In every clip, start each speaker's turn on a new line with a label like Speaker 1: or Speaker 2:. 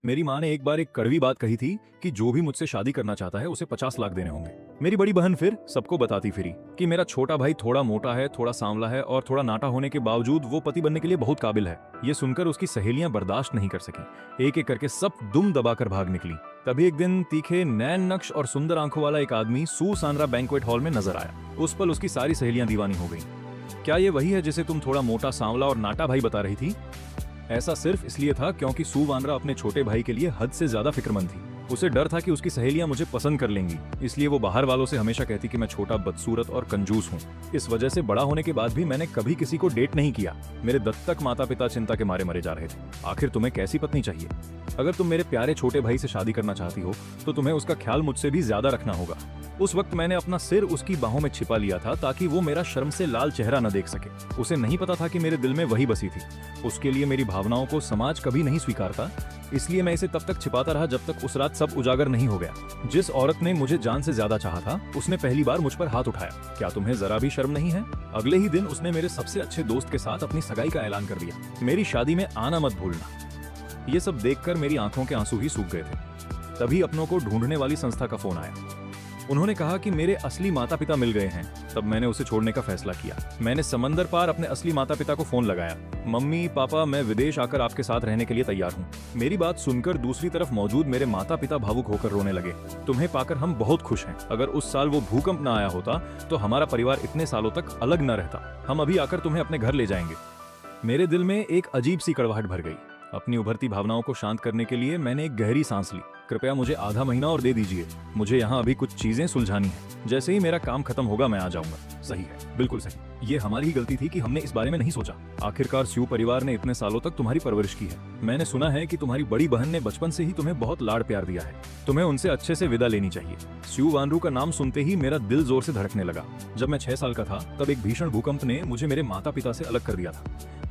Speaker 1: मेरी माँ ने एक बार एक कड़वी बात कही थी कि जो भी मुझसे शादी करना चाहता है उसे 50 लाख देने होंगे। मेरी बड़ी बहन फिर सबको बताती फिरी कि मेरा छोटा भाई थोड़ा मोटा है, थोड़ा सांवला है और थोड़ा नाटा होने के बावजूद वो पति बनने के लिए बहुत काबिल है। ये सुनकर उसकी सहेलियां बर्दाश्त नहीं कर सकी। एक एक करके सब दुम दबाकर भाग निकली। तभी एक दिन तीखे नैन नक्श और सुंदर आंखों वाला एक आदमी सू सांद्रा बैंक्वेट हॉल में नजर आया। उस पल उसकी सारी सहेलियां दीवानी हो गईं। क्या ये वही है जिसे तुम थोड़ा मोटा, सांवला और नाटा भाई बता रही थी? ऐसा सिर्फ इसलिए था क्योंकि सू वानरा अपने छोटे भाई के लिए हद से ज्यादा फिक्रमंद थी। उसे डर था कि उसकी सहेलियां मुझे पसंद कर लेंगी, इसलिए वो बाहर वालों से हमेशा कहती कि मैं छोटा, बदसूरत और कंजूस हूँ। इस वजह से बड़ा होने के बाद भी मैंने कभी किसी को डेट नहीं किया। मेरे दत्तक माता पिता चिंता के मारे मरे जा रहे थे। आखिर तुम्हें कैसी पत्नी चाहिए? अगर तुम मेरे प्यारे छोटे भाई से शादी करना चाहती हो तो तुम्हें उसका ख्याल मुझसे भी ज्यादा रखना होगा। उस वक्त मैंने अपना सिर उसकी बाहों में छिपा लिया था ताकि वो मेरा शर्म से लाल चेहरा न देख सके। उसे नहीं पता था कि मेरे दिल में वही बसी थी। उसके लिए मेरी भावनाओं को समाज कभी नहीं स्वीकारता, इसलिए मैं इसे तब तक छिपाता रहा जब तक उस रात सब उजागर नहीं हो गया। जिस औरत ने मुझे जान से ज्यादा चाहा था उसने पहली बार मुझ पर हाथ उठाया। क्या तुम्हें जरा भी शर्म नहीं है? अगले ही दिन उसने मेरे सबसे अच्छे दोस्त के साथ अपनी सगाई का ऐलान कर दिया। मेरी शादी में आना मत भूलना। ये सब देखकर मेरी आंखों के आंसू ही सूख गए थे। तभी अपनों को ढूंढने वाली संस्था का फोन आया। उन्होंने कहा कि मेरे असली माता पिता मिल गए हैं। तब मैंने उसे छोड़ने का फैसला किया। मैंने समंदर पार अपने असली माता पिता को फोन लगाया। मम्मी पापा, मैं विदेश आकर आपके साथ रहने के लिए तैयार हूँ। मेरी बात सुनकर दूसरी तरफ मौजूद मेरे माता पिता भावुक होकर रोने लगे। तुम्हें पाकर हम बहुत खुश हैं। अगर उस साल वो भूकंप न आया होता तो हमारा परिवार इतने सालों तक अलग न रहता। हम अभी आकर तुम्हें अपने घर ले जाएंगे। मेरे दिल में एक अजीब सी कड़वाहट भर गई। अपनी उभरती भावनाओं को शांत करने के लिए मैंने एक गहरी सांस ली। कृपया मुझे आधा महीना और दे दीजिए। मुझे यहाँ अभी कुछ चीजें सुलझानी है। जैसे ही मेरा काम खत्म होगा मैं आ जाऊंगा। सही है, बिल्कुल सही। ये हमारी ही गलती थी कि हमने इस बारे में नहीं सोचा। आखिरकार स्यू परिवार ने इतने सालों तक तुम्हारी परवरिश की है। मैंने सुना है कि तुम्हारी बड़ी बहन ने बचपन से ही तुम्हें बहुत लाड़ प्यार दिया है। तुम्हें उनसे अच्छे से विदा लेनी चाहिए। स्यू वानरू का नाम सुनते ही मेरा दिल जोर से धड़कने लगा। जब मैं 6 साल का था तब एक भीषण भूकंप ने मुझे मेरे माता पिता से अलग कर दिया था।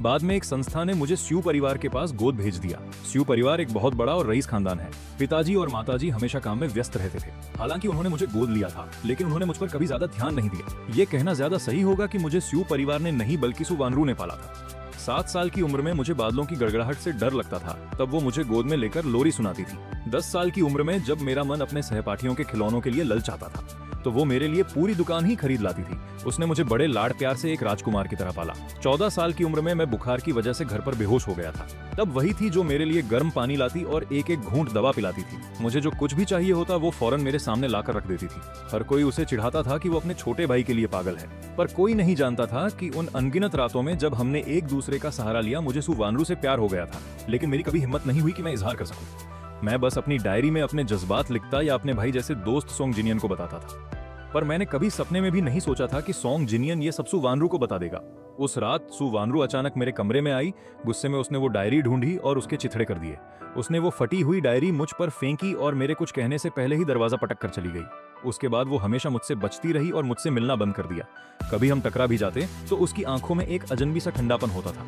Speaker 1: बाद में एक संस्था ने मुझे स्यू परिवार के पास गोद भेज दिया। स्यू परिवार एक बहुत बड़ा और रईस खानदान है। पिताजी और माताजी हमेशा काम में व्यस्त रहते थे। हालांकि उन्होंने मुझे गोद लिया था, लेकिन उन्होंने मुझ पर कभी ज्यादा ध्यान नहीं दिया। ये कहना ज्यादा सही होगा कि मुझे स्यू परिवार ने नहीं बल्कि सू वानरू ने पाला था। 7 साल की उम्र में मुझे बादलों की गड़गड़ाहट से डर लगता था। तब वो मुझे गोद में लेकर लोरी सुनाती थी। 10 साल की उम्र में जब मेरा मन अपने सहपाठियों के खिलौनों के लिए ललचाता था तो वो मेरे लिए पूरी दुकान ही खरीद लाती थी। उसने मुझे बड़े लाड़ प्यार से एक राजकुमार की तरह पाला। 14 साल की उम्र में मैं बुखार की वजह से घर पर बेहोश हो गया था। तब वही थी जो मेरे लिए गर्म पानी लाती और एक एक घूंट दवा पिलाती थी। मुझे जो कुछ भी चाहिए होता वो फौरन मेरे सामने लाकर रख देती थी। हर कोई उसे चिढ़ाता था कि वो अपने छोटे भाई के लिए पागल है, पर कोई नहीं जानता था कि उन अनगिनत रातों में जब हमने एक दूसरे का सहारा लिया मुझे सू वानरू से प्यार हो गया था। लेकिन मेरी कभी हिम्मत नहीं हुई कि मैं इजहार कर सकूं। मैं बस अपनी डायरी में अपने जज्बात लिखता या अपने भाई जैसे दोस्त सोंग जिनियन को बताता था। पर मैंने कभी सपने में भी नहीं सोचा था कि सोंग जिनियन ये सब सू वानरू को बता देगा। उस रात सू वानरू अचानक मेरे कमरे में आई। गुस्से में उसने वो डायरी ढूंढी और उसके चिथड़े कर दिए। उसने वो फटी हुई डायरी मुझ पर फेंकी और मेरे कुछ कहने से पहले ही दरवाजा पटक कर चली गई। उसके बाद वो हमेशा मुझसे बचती रही और मुझसे मिलना बंद कर दिया। कभी हम टकरा भी जाते तो उसकी आंखों में एक अजनबी सा ठंडापन होता था।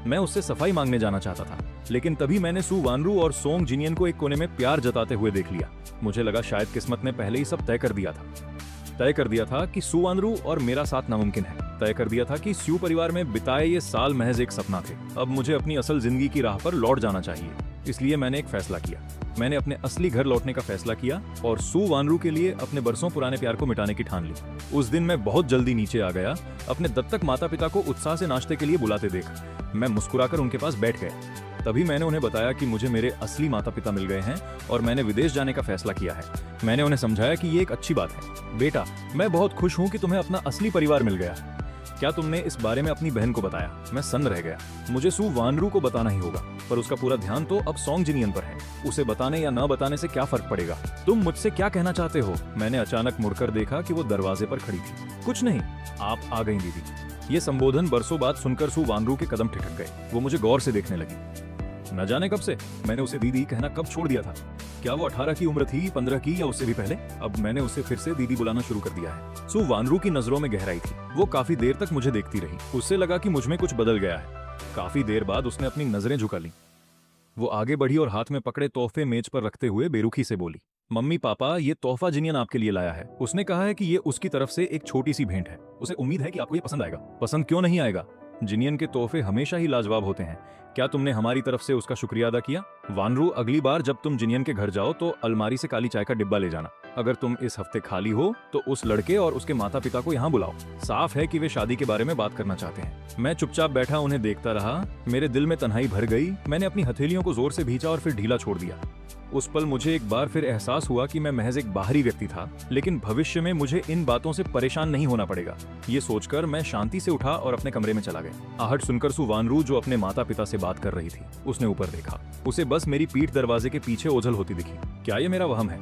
Speaker 1: मैं उससे सफाई मांगने जाना चाहता था, लेकिन तभी मैंने सू वानरू और सोंग जिनियन को एक कोने में प्यार जताते हुए देख लिया। मुझे लगा शायद किस्मत ने पहले ही सब तय कर दिया था कि सू वानरू और मेरा साथ नामुमकिन है। तय कर दिया था कि स्यू परिवार में बिताए ये साल महज एक सपना थे। अब मुझे अपनी असल जिंदगी की राह पर लौट जाना चाहिए। इसलिए मैंने एक फैसला किया। मैंने अपने असली घर लौटने का फैसला किया और सू वानरू के लिए अपने बरसों पुराने प्यार को मिटाने की ठान ली। उस दिन मैं बहुत जल्दी नीचे आ गया। अपने दत्तक माता पिता को उत्साह से नाश्ते के लिए बुलाते देख मैं मुस्कुराकर उनके पास बैठ गया। तभी मैंने उन्हें बताया कि मुझे मेरे असली माता पिता मिल गए हैं और मैंने विदेश जाने का फैसला किया है। मैंने उन्हें समझाया कि ये एक अच्छी बात है। बेटा, मैं बहुत खुश हूँ कि तुम्हें अपना असली परिवार मिल गया। क्या तुमने इस बारे में अपनी बहन को बताया? मैं सन्न रह गया। मुझे सू वानरू को बताना ही होगा, पर उसका पूरा ध्यान तो अब सोंग जिनियन पर है। उसे बताने या न बताने से क्या फर्क पड़ेगा? तुम मुझसे क्या कहना चाहते हो? मैंने अचानक मुड़कर देखा कि वो दरवाजे पर खड़ी थी। कुछ नहीं, आप आ गई दीदी। ये संबोधन बरसों बाद सुनकर सू वानरू के कदम ठिठक गए। वो मुझे गौर से देखने लगी। न जाने कब से मैंने उसे दीदी कहना कब छोड़ दिया था। क्या वो 18 की उम्र थी, 15 की, या उससे भी पहले? अब मैंने उसे फिर से दीदी बुलाना शुरू कर दिया है। सू वानरू की नजरों में गहराई थी। वो काफी देर तक मुझे देखती रही। उससे लगा कि मुझ में कुछ बदल गया है। काफी देर बाद उसने अपनी नजरें झुका ली। वो आगे बढ़ी और हाथ में पकड़े तोहफे मेज पर रखते हुए बेरुखी से बोली, मम्मी पापा, ये तोहफा जिनियन आपके लिए लाया है। उसने कहा है कि ये उसकी तरफ से एक छोटी सी भेंट है। उसे उम्मीद है कि आपको ये पसंद आएगा। पसंद क्यों नहीं आएगा? जिनियन के तोहफे हमेशा ही लाजवाब होते हैं। क्या तुमने हमारी तरफ से उसका शुक्रिया अदा किया? वानरू, अगली बार जब तुम जिनियन के घर जाओ तो अलमारी से काली चाय का डिब्बा ले जाना। अगर तुम इस हफ्ते खाली हो तो उस लड़के और उसके माता पिता को यहाँ बुलाओ। साफ है कि वे शादी के बारे में बात करना चाहते हैं। मैं चुपचाप बैठा उन्हें देखता रहा। मेरे दिल में तन्हाई भर गई। मैंने अपनी हथेलियों को जोर से भींचा और फिर ढीला छोड़ दिया। उस पल मुझे एक बार फिर एहसास हुआ कि मैं महज एक बाहरी व्यक्ति था, लेकिन भविष्य में मुझे इन बातों से परेशान नहीं होना पड़ेगा। ये सोचकर मैं शांति से उठा और अपने कमरे में चला गया। आहट सुनकर सुवानरू, जो अपने माता पिता से बात कर रही थी, उसने ऊपर देखा। उसे बस मेरी पीठ दरवाजे के पीछे ओझल होती दिखी। क्या ये मेरा वहम है?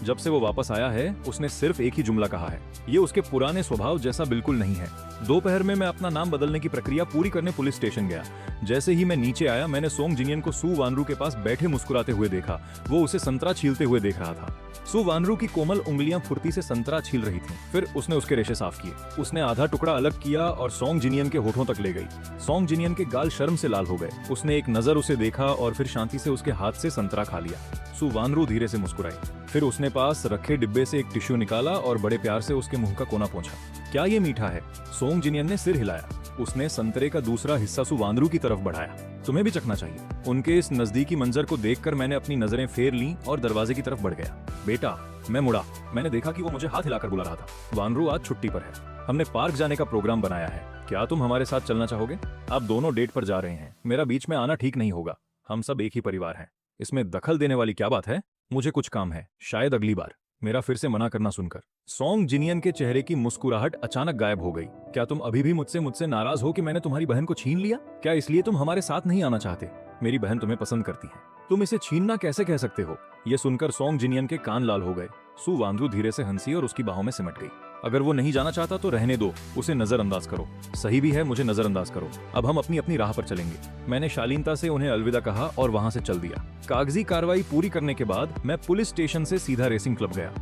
Speaker 1: जब से वो वापस आया है उसने सिर्फ एक ही जुमला कहा है। ये उसके पुराने स्वभाव जैसा बिल्कुल नहीं है। दोपहर में मैं अपना नाम बदलने की प्रक्रिया पूरी करने पुलिस स्टेशन गया। जैसे ही मैं नीचे आया मैंने सोंग जिनियन को सु वानरू के पास बैठे मुस्कुराते हुए देखा। वो उसे संतरा छीलते हुए देख रहा था। सु वानरू की कोमल उंगलियां फुर्ती से संतरा छील रही थीं। फिर उसने उसके रेशे साफ किए। उसने आधा टुकड़ा अलग किया और सोंग जिनियन के होठों तक ले गई। सोंग जिनियन के गाल शर्म से लाल हो गए। उसने एक नजर उसे देखा और फिर शांति से उसके हाथ से संतरा खा लिया। सु वानरू धीरे से मुस्कुराई। फिर उसने पास रखे डिब्बे से एक टिश्यू निकाला और बड़े प्यार से उसके मुंह का कोना पोंछा। क्या ये मीठा है? सोंग जिनियन ने सिर हिलाया। उसने संतरे का दूसरा हिस्सा सु वानरू की तरफ बढ़ाया। तुम्हें भी चखना चाहिए। उनके इस नजदीकी मंजर को देखकर मैंने अपनी नजरें फेर लीं और दरवाजे की तरफ बढ़ गया। बेटा, मैं मुड़ा। मैंने देखा कि वो मुझे हाथ हिलाकर बुला रहा था। वानरू आज छुट्टी पर है। हमने पार्क जाने का प्रोग्राम बनाया है। क्या तुम हमारे साथ चलना चाहोगे? आप दोनों डेट पर जा रहे हैं। मेरा बीच में आना ठीक नहीं होगा। हम सब एक ही परिवार हैं। इसमें दखल देने वाली क्या बात है? मुझे कुछ काम है, शायद अगली बार। मेरा फिर से मना करना सुनकर सोंग जिनियन के चेहरे की मुस्कुराहट अचानक गायब हो गई। क्या तुम अभी भी मुझसे नाराज हो कि मैंने तुम्हारी बहन को छीन लिया? क्या इसलिए तुम हमारे साथ नहीं आना चाहते? मेरी बहन तुम्हें पसंद करती है। तुम इसे छीनना कैसे कह सकते हो? ये सुनकर सोंग जिनियन के कान लाल हो गए। सु वानरू धीरे से हंसी और उसकी बाहों में सिमट गई। अगर वो नहीं जाना चाहता तो रहने दो, उसे नजरअंदाज करो। सही भी है, मुझे नजरअंदाज करो। अब हम अपनी अपनी राह पर चलेंगे। मैंने शालीनता से उन्हें अलविदा कहा और वहां से चल दिया। कागजी कार्रवाई पूरी करने के बाद मैं पुलिस स्टेशन से सीधा रेसिंग क्लब गया।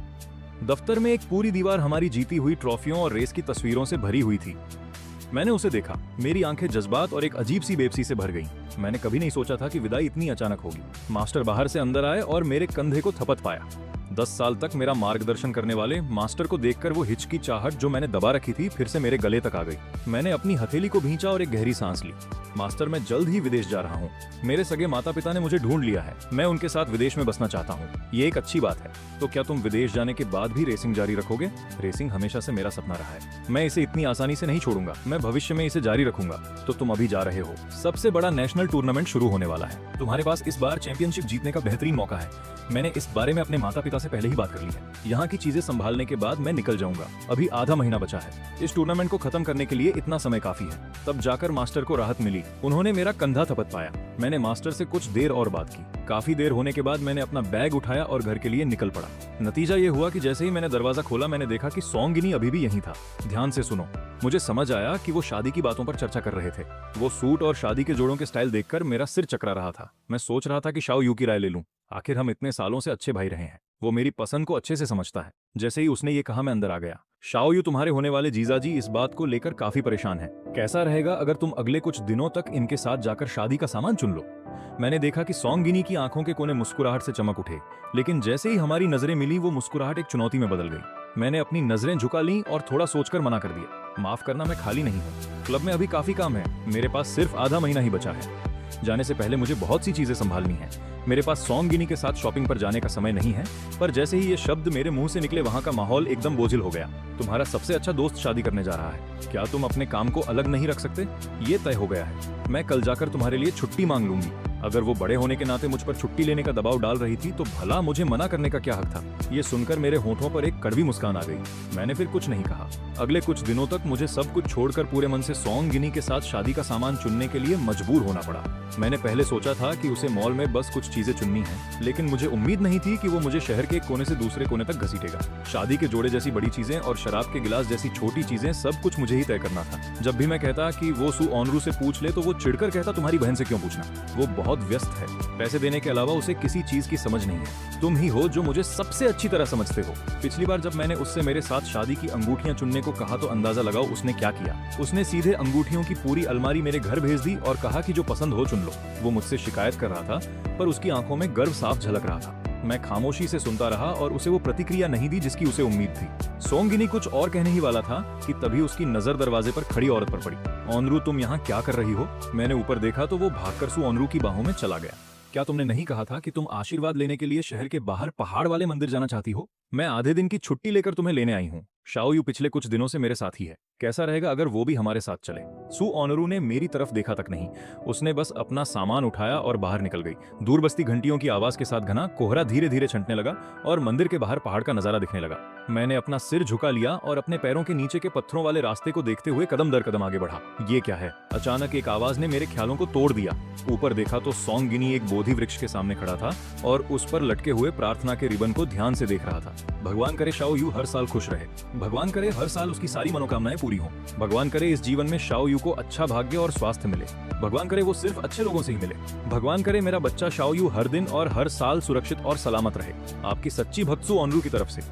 Speaker 1: दफ्तर में एक पूरी दीवार हमारी जीती हुई ट्रॉफियों और रेस की तस्वीरों से भरी हुई थी। मैंने उसे देखा। मेरी आंखें जज्बात और एक अजीब सी बेबसी से भर गईं। मैंने कभी नहीं सोचा था कि विदाई इतनी अचानक होगी। मास्टर बाहर से अंदर आए और मेरे कंधे को थपथ पाया। 10 साल तक मेरा मार्गदर्शन करने वाले मास्टर को देखकर वो हिचकिचाहट जो मैंने दबा रखी थी फिर से मेरे गले तक आ गई। मैंने अपनी हथेली को भींचा और एक गहरी सांस ली। मास्टर, मैं जल्द ही विदेश जा रहा हूँ। मेरे सगे माता पिता ने मुझे ढूंढ लिया है। मैं उनके साथ विदेश में बसना चाहता हूँ। ये एक अच्छी बात है। तो क्या तुम विदेश जाने के बाद भी रेसिंग जारी रखोगे? रेसिंग हमेशा से मेरा सपना रहा है। मैं इसे इतनी आसानी से नहीं छोड़ूंगा। मैं भविष्य में इसे जारी रखूंगा। तो तुम अभी जा रहे हो। सबसे बड़ा नेशनल टूर्नामेंट शुरू होने वाला है। तुम्हारे पास इस बार चैंपियनशिप जीतने का बेहतरीन मौका है। मैंने इस बारे में अपने माता पिता से पहले ही बात कर ली है। यहाँ की चीजें संभालने के बाद मैं निकल जाऊंगा। अभी आधा महीना बचा है। इस टूर्नामेंट को खत्म करने के लिए इतना समय काफी है। तब जाकर मास्टर को राहत मिली। उन्होंने मेरा कंधा थपथ पाया। मैंने मास्टर से कुछ देर और बात की। काफी देर होने के बाद मैंने अपना बैग उठाया और घर के लिए निकल पड़ा। नतीजा ये हुआ कि जैसे ही मैंने दरवाजा खोला मैंने देखा कि सोंगिनी अभी भी यहीं था। ध्यान से सुनो। मुझे समझ आया कि वो शादी की बातों पर चर्चा कर रहे थे। वो सूट और शादी के जोड़ों के स्टाइल देखकर मेरा सिर चकरा रहा था। मैं सोच रहा था कि शाओ यू की राय ले लूं। आखिर हम इतने सालों से अच्छे भाई रहे हैं। वो मेरी पसंद को अच्छे से समझता है। जैसे ही उसने ये कहा मैं अंदर आ गया। शाओ यू, तुम्हारे होने वाले जीजाजी इस बात को लेकर काफी परेशान है। कैसा रहेगा अगर तुम अगले कुछ दिनों तक इनके साथ जाकर शादी का सामान चुन लो? मैंने देखा कि सोंगिनी की आंखों के कोने मुस्कुराहट से चमक उठे, लेकिन जैसे ही हमारी नजरें मिली वो मुस्कुराहट एक चुनौती में बदल गई। मैंने अपनी नजरें झुका लीं और थोड़ा सोचकर मना कर दिया। माफ करना, मैं खाली नहीं हूँ। क्लब में अभी काफी काम है। मेरे पास सिर्फ आधा महीना ही बचा है। जाने से पहले मुझे बहुत सी चीजें संभालनी है। मेरे पास सोंगिनी के साथ शॉपिंग पर जाने का समय नहीं है। पर जैसे ही ये शब्द मेरे मुंह से निकले वहां का माहौल एकदम बोझिल हो गया। तुम्हारा सबसे अच्छा दोस्त शादी करने जा रहा है। क्या तुम अपने काम को अलग नहीं रख सकते? ये तय हो गया है। मैं कल जाकर तुम्हारे लिए छुट्टी मांग लूंगी। अगर वो बड़े होने के नाते मुझ पर छुट्टी लेने का दबाव डाल रही थी तो भला मुझे मना करने का क्या हक था? ये सुनकर मेरे होठों पर एक कड़वी मुस्कान आ गई। मैंने फिर कुछ नहीं कहा। अगले कुछ दिनों तक मुझे सब कुछ छोड़कर पूरे मन से सोंगिनी के साथ शादी का सामान चुनने के लिए मजबूर होना पड़ा। मैंने पहले सोचा था कि उसे मॉल में बस कुछ चीजें चुननी है, लेकिन मुझे उम्मीद नहीं थी कि वो मुझे शहर के एक कोने से दूसरे कोने तक घसीटेगा। शादी के जोड़े जैसी बड़ी चीजें और शराब के गिलास जैसी छोटी चीजें सब कुछ मुझे ही तय करना था। जब भी मैं कहता कि वो सु ऑनरू से पूछ ले तो वो चिढ़कर कहता तुम्हारी बहन से क्यों पूछना, वो बहुत व्यस्त है। पैसे देने के अलावा उसे किसी चीज की समझ नहीं है। तुम ही हो जो मुझे सबसे अच्छी तरह समझते हो। पिछली बार जब मैंने उससे मेरे साथ शादी की अंगूठियां चुनने को कहा तो अंदाजा लगाओ उसने क्या किया। उसने सीधे अंगूठियों की पूरी अलमारी मेरे घर भेज दी और कहा कि जो पसंद हो चुन लो। वो मुझसे शिकायत कर रहा था पर उसकी आंखों में गर्व साफ झलक रहा था। मैं खामोशी से सुनता रहा और उसे वो प्रतिक्रिया नहीं दी जिसकी उसे उम्मीद थी। सोंगिनी कुछ और कहने ही वाला था कि तभी उसकी नजर दरवाजे पर खड़ी औरत पर पड़ी। ओनरू, तुम यहाँ क्या कर रही हो? मैंने ऊपर देखा तो वो भागकर सु ओनरू की बाहों में चला गया। क्या तुमने नहीं कहा था कि तुम आशीर्वाद लेने के लिए शहर के बाहर पहाड़ वाले मंदिर जाना चाहती हो? मैं आधे दिन की छुट्टी लेकर तुम्हें लेने आई हूँ। शाओयू पिछले कुछ दिनों से मेरे साथ ही है। कैसा रहेगा अगर वो भी हमारे साथ चले? सु ओनरू ने मेरी तरफ देखा तक नहीं, उसने बस अपना सामान उठाया और बाहर निकल गई। दूर बस्ती घंटियों की आवाज के साथ घना कोहरा धीरे धीरे छंटने लगा और मंदिर के बाहर पहाड़ का नजारा दिखने लगा। मैंने अपना सिर झुका लिया और अपने पैरों के नीचे के पत्थरों वाले रास्ते को देखते हुए कदम दर कदम आगे बढ़ा। ये क्या है? अचानक एक आवाज ने मेरे ख्यालों को तोड़ दिया। ऊपर देखा तो सोंगिनी एक बोधि वृक्ष के सामने खड़ा था और उस पर लटके हुए प्रार्थना के रिबन को ध्यान से देख रहा था। भगवान करे शाओयू हर साल खुश रहे। भगवान करे हर साल उसकी सारी मनोकामनाएं पूरी हों। भगवान करे इस जीवन में शाओयू को अच्छा भाग्य और स्वास्थ्य मिले। भगवान करे वो सिर्फ अच्छे लोगों से ही मिले। भगवान करे मेरा बच्चा शाओयू हर दिन और हर साल सुरक्षित और सलामत रहे। आपकी सच्ची भक्त सु ओनरू की तरफ से।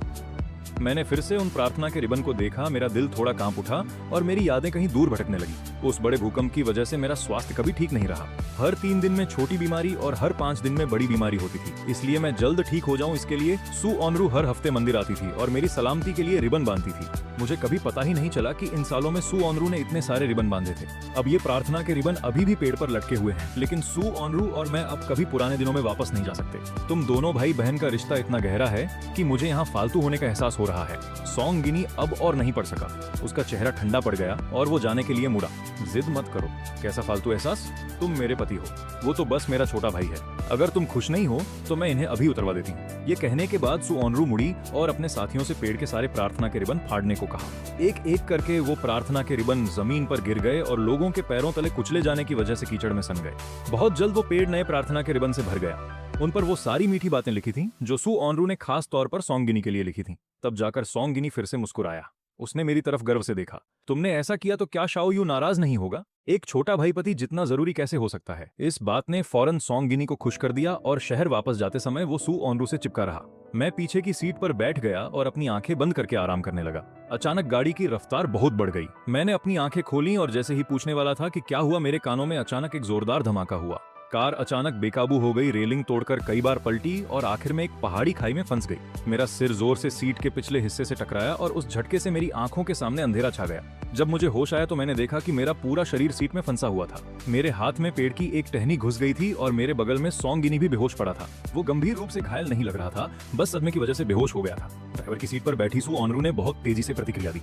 Speaker 1: मैंने फिर से उन प्रार्थना के रिबन को देखा। मेरा दिल थोड़ा कांप उठा और मेरी यादें कहीं दूर भटकने लगी। उस बड़े भूकंप की वजह से मेरा स्वास्थ्य कभी ठीक नहीं रहा। हर 3 दिन में छोटी बीमारी और हर 5 दिन में बड़ी बीमारी होती थी। इसलिए मैं जल्द ठीक हो जाऊं इसके लिए सु ओनरू हर हफ्ते मंदिर आती थी और मेरी सलामती के लिए रिबन बांधती थी। मुझे कभी पता ही नहीं चला कि इन सालों में सु ओनरू ने इतने सारे रिबन बांधे थे। अब ये प्रार्थना के रिबन अभी भी पेड़ पर लटके हुए हैं, लेकिन सु ओनरू और मैं अब कभी पुराने दिनों में वापस नहीं जा सकते। तुम दोनों भाई बहन का रिश्ता इतना गहरा है कि मुझे यहाँ फालतू होने का एहसास हो रहा है। सोंगिनी अब और नहीं पढ़ सका। उसका चेहरा ठंडा पड़ गया और वो जाने के लिए मुड़ा। जिद मत करो। कैसा फालतू एहसास? तुम मेरे पति हो, वो तो बस मेरा छोटा भाई है। अगर तुम खुश नहीं हो तो मैं इन्हें अभी उतरवा देती हूँ। ये कहने के बाद सु ओनरू मुड़ी और अपने साथियों से पेड़ के सारे प्रार्थना के रिबन फाड़ने को कहा। एक एक करके वो प्रार्थना के रिबन जमीन पर गिर गए और लोगों के पैरों तले कुचले जाने की वजह से कीचड़ में सन गए। बहुत जल्द वो पेड़ नए प्रार्थना के रिबन से भर गया। उन पर वो सारी मीठी बातें लिखी थीं जो सु ओनरू ने खास तौर पर सोंगिनी के लिए लिखी थीं। तब जाकर सोंगिनी फिर से मुस्कुराया। उसने मेरी तरफ गर्व से देखा। तुमने ऐसा किया तो क्या शाओयू नाराज नहीं होगा? एक छोटा भाई पति जितना जरूरी कैसे हो सकता है? इस बात ने फौरन सोंगिनी को खुश कर दिया और शहर वापस जाते समय वो सु ओनरू से चिपका रहा। मैं पीछे की सीट पर बैठ गया और अपनी आंखें बंद करके आराम करने लगा। अचानक गाड़ी की रफ्तार बहुत बढ़ गई। मैंने अपनी आंखें खोली और जैसे ही पूछने वाला था कि क्या हुआ, मेरे कानों में अचानक एक जोरदार धमाका हुआ। कार अचानक बेकाबू हो गई, रेलिंग तोड़कर कई बार पलटी और आखिर में एक पहाड़ी खाई में फंस गई। मेरा सिर जोर से सीट के पिछले हिस्से से टकराया और उस झटके से मेरी आंखों के सामने अंधेरा छा गया। जब मुझे होश आया तो मैंने देखा कि मेरा पूरा शरीर सीट में फंसा हुआ था। मेरे हाथ में पेड़ की एक टहनी घुस गई थी और मेरे बगल में सोंगिनी भी बेहोश पड़ा था। वो गंभीर रूप से घायल नहीं लग रहा था, बस सदमे की वजह से बेहोश हो गया था। ड्राइवर की सीट पर बैठी सु ओनरू ने बहुत तेजी से प्रतिक्रिया दी।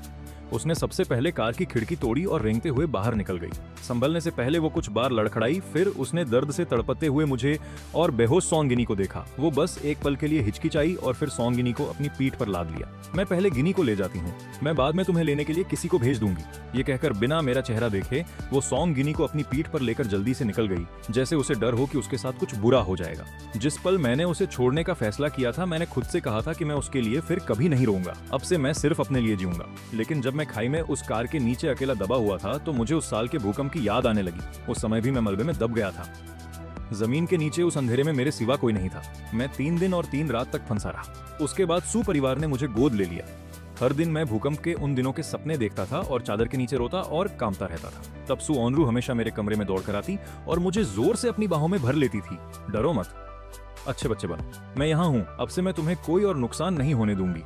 Speaker 1: उसने सबसे पहले कार की खिड़की तोड़ी और रेंगते हुए बाहर निकल गई। संभलने से पहले वो कुछ बार लड़खड़ाई, फिर उसने दर्द से तड़पते हुए मुझे और बेहोश सोंगिनी को देखा। वो बस एक पल के लिए हिचकिचाई और फिर सोंगिनी को अपनी पीठ पर लाद लिया। मैं पहले गिनी को ले जाती हूँ, मैं बाद में तुम्हें लेने के लिए किसी को भेज दूंगी। ये कहकर बिना मेरा चेहरा देखे वो सोंगिनी को अपनी पीठ पर लेकर जल्दी से निकल गई, जैसे उसे डर हो कि उसके साथ कुछ बुरा हो जाएगा। जिस पल मैंने उसे छोड़ने का फैसला किया था, मैंने खुद से कहा था कि मैं उसके लिए फिर कभी नहीं रोऊंगा। अब से मैं सिर्फ अपने लिए जीऊंगा। लेकिन जब मैं खाई में उस कार के नीचे अकेला दबा हुआ था तो मुझे उस साल के भूकंप की याद आने लगी। उस समय भी मैं मलबे में दब गया था। जमीन के नीचे उस अंधेरे में मेरे सिवा कोई नहीं था। मैं 3 दिन और 3 रात तक फंसा रहा। उसके बाद सु परिवार ने मुझे गोद ले लिया। हर दिन मैं भूकंप के उन दिनों के सपने देखता था और चादर के नीचे रोता और कांपता रहता था। तब सु ओनरू हमेशा मेरे कमरे में दौड़ कर आती और मुझे जोर से अपनी बाहों में भर लेती थी। डरो मत, अच्छे बच्चे बनो, मैं यहाँ हूँ, अब से मैं तुम्हें कोई और नुकसान नहीं होने दूंगी।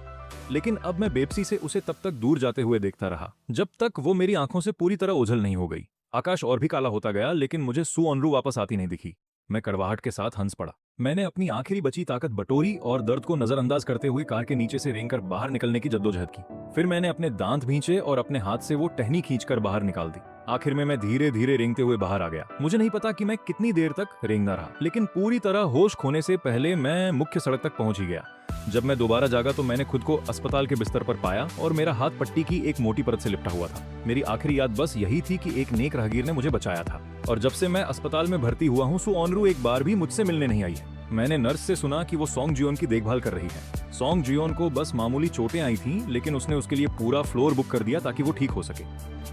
Speaker 1: लेकिन अब मैं बेबसी से उसे तब तक दूर जाते हुए देखता रहा जब तक वो मेरी आंखों से पूरी तरह ओझल नहीं हो गई। आकाश और भी काला होता गया, लेकिन मुझे सु ओनरू वापस आती नहीं दिखी। मैं कड़वाहट के साथ हंस पड़ा। मैंने अपनी आखिरी बची ताकत बटोरी और दर्द को नजरअंदाज करते हुए कार के नीचे से रेंगकर बाहर निकलने की जद्दोजहद की। फिर मैंने अपने दांत भींचे और अपने हाथ से वो टहनी खींचकर बाहर निकाल दी। आखिर में मैं धीरे धीरे रेंगते हुए बाहर आ गया। मुझे नहीं पता कि मैं कितनी देर तक रेंगता रहा, लेकिन पूरी तरह होश खोने से पहले मैं मुख्य सड़क तक पहुंच ही गया। जब मैं दोबारा जागा तो मैंने खुद को अस्पताल के बिस्तर पर पाया और मेरा हाथ पट्टी की एक मोटी परत से लिपटा हुआ था। मेरी आखिरी याद बस यही थी कि एक नेक राहगीर ने मुझे बचाया था। और जब से मैं अस्पताल में भर्ती हुआ हूँ, सु ओनरू एक बार भी मुझसे मिलने नहीं आई है। मैंने नर्स से सुना कि वो सोंग जियोन की देखभाल कर रही है। सोंग जियोन को बस मामूली चोटें आई थीं, लेकिन उसने उसके लिए पूरा फ्लोर बुक कर दिया ताकि वो ठीक हो सके।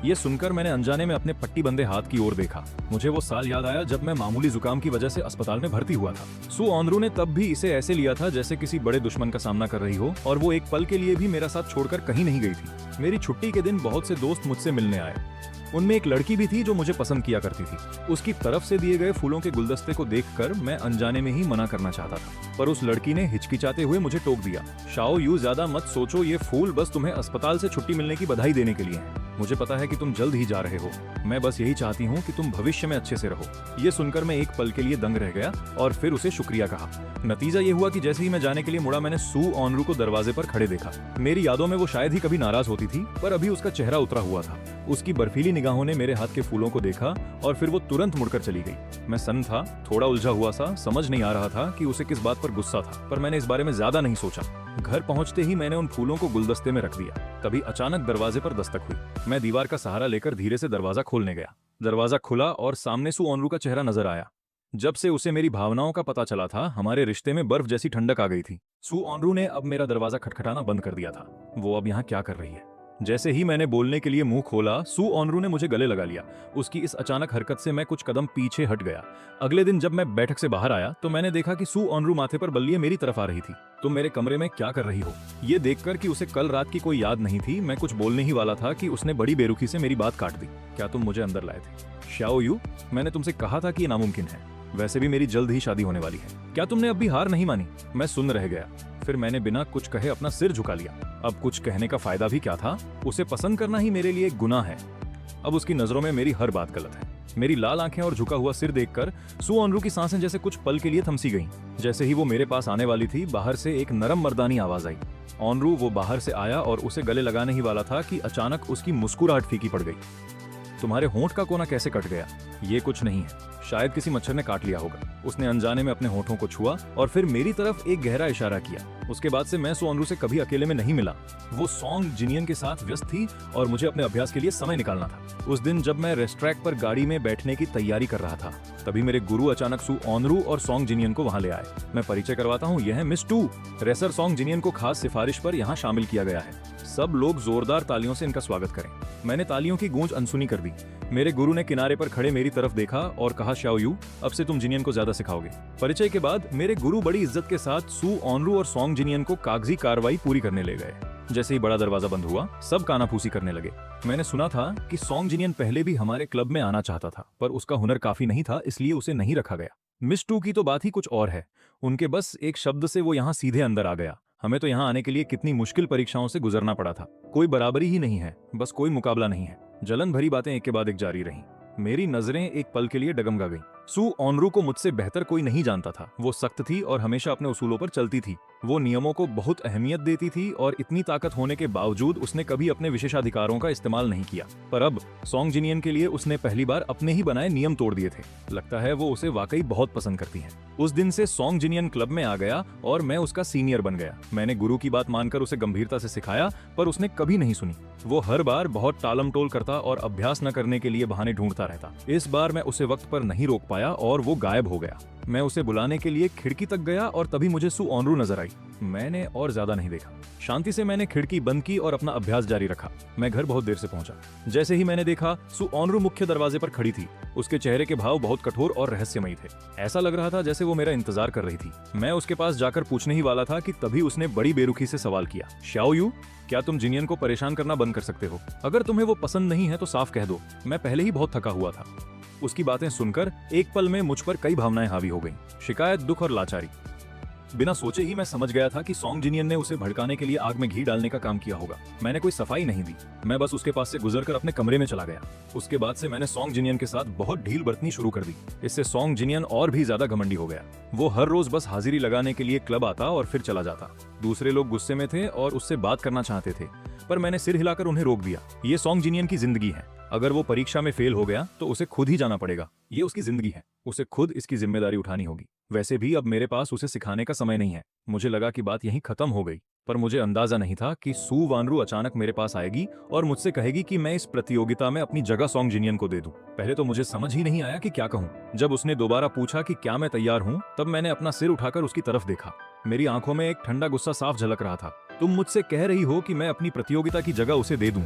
Speaker 1: ये सुनकर मैंने अनजाने में अपने पट्टी बंदे हाथ की ओर देखा। मुझे वो साल याद आया जब मैं मामूली जुकाम की वजह से अस्पताल में भर्ती हुआ था। सु ओनरू ने तब भी इसे ऐसे लिया था जैसे किसी बड़े दुश्मन का सामना कर रही हो, और वो एक पल के लिए भी मेरा साथ छोड़कर कहीं नहीं गई थी। मेरी छुट्टी के दिन बहुत से दोस्त मुझसे मिलने आए। उनमें एक लड़की भी थी जो मुझे पसंद किया करती थी। उसकी तरफ से दिए गए फूलों के गुलदस्ते को देखकर मैं अनजाने में ही मना करना चाहता था, पर उस लड़की ने हिचकिचाते हुए मुझे टोक दिया। शाओ यू, ज्यादा मत सोचो, ये फूल बस तुम्हें अस्पताल से छुट्टी मिलने की बधाई देने के लिए हैं। मुझे पता है कि तुम जल्द ही जा रहे हो, मैं बस यही चाहती हूँ कि तुम भविष्य में अच्छे से रहो। ये सुनकर मैं एक पल के लिए दंग रह गया और फिर उसे शुक्रिया कहा। नतीजा ये हुआ कि जैसे ही मैं जाने के लिए मुड़ा, मैंने सू ऑनरू को दरवाजे पर खड़े देखा। मेरी यादों में वो शायद ही कभी नाराज होती थी, पर अभी उसका चेहरा उतरा हुआ था। उसकी बर्फीली निगाहों ने मेरे हाथ के फूलों को देखा और फिर वो तुरंत मुड़कर चली गई। मैं सन्न था, थोड़ा उलझा हुआ सा, समझ नहीं आ रहा था कि उसे किस बात पर गुस्सा था, पर मैंने इस बारे में ज्यादा नहीं सोचा। घर पहुंचते ही मैंने उन फूलों को गुलदस्ते में रख दिया। तभी अचानक दरवाजे पर दस्तक हुई। मैं दीवार का सहारा लेकर धीरे से दरवाजा खोलने गया। दरवाजा खुला और सामने सू ऑनरू का चेहरा नजर आया। जब से उसे मेरी भावनाओं का पता चला था, हमारे रिश्ते में बर्फ जैसी ठंडक आ गई थी। सू ऑनरू ने अब मेरा दरवाजा खटखटाना बंद कर दिया था। वो अब यहाँ क्या कर रही है? जैसे ही मैंने बोलने के लिए मुंह खोला, सू ऑनरू ने मुझे गले लगा लिया। उसकी इस अचानक हरकत से मैं कुछ कदम पीछे हट गया। अगले दिन जब मैं बैठक से बाहर आया तो मैंने देखा कि सू ऑनरू माथे पर बल्लियां मेरी तरफ आ रही थी। तुम मेरे कमरे में क्या कर रही हो? ये देखकर कि उसे कल रात की कोई याद नहीं थी, मैं कुछ बोलने ही वाला था कि उसने बड़ी बेरुखी से मेरी बात काट दी। क्या तुम मुझे अंदर लाए थे? शाओ यू, मैंने तुमसे कहा था कि ये नामुमकिन है। वैसे भी मेरी जल्द ही शादी होने वाली है। क्या तुमने अब भी हार नहीं मानी? मैं सुन रह गया। फिर मैंने बिना कुछ कहे अपना सिर झुका लिया। अब कुछ कहने का फायदा भी क्या था? उसे पसंद करना ही मेरे लिए एक गुनाह है। अब उसकी नजरों में मेरी हर बात गलत है। मेरी लाल आंखें और झुका हुआ सिर देखकर सू ऑनरू की सांसें जैसे कुछ पल के लिए थमसी गईं। जैसे ही वो मेरे पास आने वाली थी, बाहर से एक नरम मर्दानी आवाज आई। ऑनरू वो बाहर से आया और उसे गले लगाने ही वाला था कि अचानक उसकी मुस्कुराहट फीकी पड़ गई। तुम्हारे होंठ का कोना कैसे कट गया? ये कुछ नहीं है, शायद किसी मच्छर ने काट लिया होगा। उसने अनजाने में अपने होठों को छुआ और फिर मेरी तरफ एक गहरा इशारा किया। उसके बाद से मैं सू ऑनरू से कभी अकेले में नहीं मिला। वो सॉन्ग जिनियन के साथ व्यस्त थी और मुझे अपने अभ्यास के लिए समय निकालना था। उस दिन जब मैं रेस्ट्रैक पर गाड़ी में बैठने की तैयारी कर रहा था, तभी मेरे गुरु अचानक सू ऑनरू और सॉन्ग जिनियन को वहां ले आए। मैं परिचय करवाता हूँ, यह है मिस टू। रेसर सॉन्ग जिनियन को खास सिफारिश पर यहाँ शामिल किया गया है। सब लोग जोरदार तालियों से इनका स्वागत करें। मैंने तालियों की गूंज अनसुनी कर दी। मेरे गुरु ने किनारे पर खड़े मेरी तरफ देखा और कहा, शाओ यू, अब से तुम जिनियन को ज्यादा सिखाओगे। परिचय के बाद मेरे गुरु बड़ी इज्जत के साथ सू ऑनरू और सॉन्ग जिनियन को कागजी कार्रवाई पूरी करने ले गए। जैसे ही बड़ा दरवाजा बंद हुआ, सब कानाफूसी करने लगे। मैंने सुना था कि सॉन्ग जिनियन पहले भी हमारे क्लब में आना चाहता था, पर उसका हुनर काफी नहीं था, इसलिए उसे नहीं रखा गया। मिस टू की तो बात ही कुछ और है। उनके बस एक शब्द से वो यहाँ सीधे अंदर आ गया। हमें तो यहाँ आने के लिए कितनी मुश्किल परीक्षाओं से गुजरना पड़ा था। कोई बराबरी ही नहीं है, बस कोई मुकाबला नहीं है। जलन भरी बातें एक के बाद एक जारी रहीं। मेरी नजरें एक पल के लिए डगमगा गईं। सू ऑनरू को मुझसे बेहतर कोई नहीं जानता था। वो सख्त थी और हमेशा अपने उसूलों पर चलती थी। वो नियमों को बहुत अहमियत देती थी और इतनी ताकत होने के बावजूद उसने कभी अपने विशेषाधिकारों का इस्तेमाल नहीं किया। पर अब सॉन्ग जिनियन के लिए उसने पहली बार अपने ही बनाए नियम तोड़ दिए थे। लगता है वो उसे वाकई बहुत पसंद करती है। उस दिन से सॉन्ग जिनियन क्लब में आ गया और मैं उसका सीनियर बन गया। मैंने गुरु की बात मानकर उसे गंभीरता से सिखाया, पर उसने कभी नहीं सुनी। वो हर बार बहुत टालम टोल करता और अभ्यास न करने के लिए बहाने ढूंढता रहता। इस बार मैं उसे वक्त पर नहीं रोक पाया और वो गायब हो गया। मैं उसे बुलाने के लिए खिड़की तक गया और तभी मुझे सू ऑनरू नजर आई। मैंने और ज्यादा नहीं देखा। शांति से मैंने खिड़की बंद की और अपना अभ्यास जारी रखा। मैं घर बहुत देर से पहुंचा। जैसे ही मैंने देखा, सू ऑनरू मुख्य दरवाजे पर खड़ी थी। उसके चेहरे के भाव बहुत कठोर और रहस्यमयी थे। ऐसा लग रहा था जैसे वो मेरा इंतजार कर रही थी। मैं उसके पास जाकर पूछने ही वाला था कि तभी उसने बड़ी बेरुखी से सवाल किया, शाओ यू, क्या तुम जिनियन को परेशान करना बंद कर सकते हो? अगर तुम्हें वो पसंद नहीं है तो साफ कह दो। मैं पहले ही बहुत थका हुआ था। उसकी बातें सुनकर एक पल में मुझ पर कई भावनाएं हावी हो गईं। शिकायत, दुख और लाचारी। बिना सोचे ही मैं समझ गया था कि सॉन्ग जिनियन ने उसे भड़काने के लिए आग में घी डालने का काम किया होगा। मैंने कोई सफाई नहीं दी। मैं बस उसके पास से गुजरकर अपने कमरे में चला गया। उसके बाद से मैंने सॉन्ग जिनियन के साथ बहुत ढील बरतनी शुरू कर दी। इससे सॉन्ग जिनियन और भी ज्यादा घमंडी हो गया। वो हर रोज बस हाजिरी लगाने के लिए क्लब आता और फिर चला जाता। दूसरे लोग गुस्से में थे और उससे बात करना चाहते थे, पर मैंने सिर हिलाकर उन्हें रोक दिया। ये सॉन्ग जिनियन की जिंदगी है। अगर वो परीक्षा में फेल हो गया तो उसे खुद ही जाना पड़ेगा। ये उसकी जिंदगी है, उसे खुद इसकी जिम्मेदारी उठानी होगी। वैसे भी अब मेरे पास उसे सिखाने का समय नहीं है। मुझे लगा कि बात यहीं खत्म हो गई, पर मुझे अंदाजा नहीं था कि सू वानरू अचानक मेरे पास आएगी और मुझसे कहेगी कि मैं इस प्रतियोगिता में अपनी जगह सॉन्ग जिनियन को दे दूं। पहले तो मुझे समझ ही नहीं आया कि क्या कहूं। जब उसने दोबारा पूछा कि क्या मैं तैयार हूं, तब मैंने अपना सिर उठाकर उसकी तरफ देखा। मेरी आंखों में एक ठंडा गुस्सा साफ झलक रहा था। तुम मुझसे कह रही हो कि मैं अपनी प्रतियोगिता की जगह उसे दे दूं।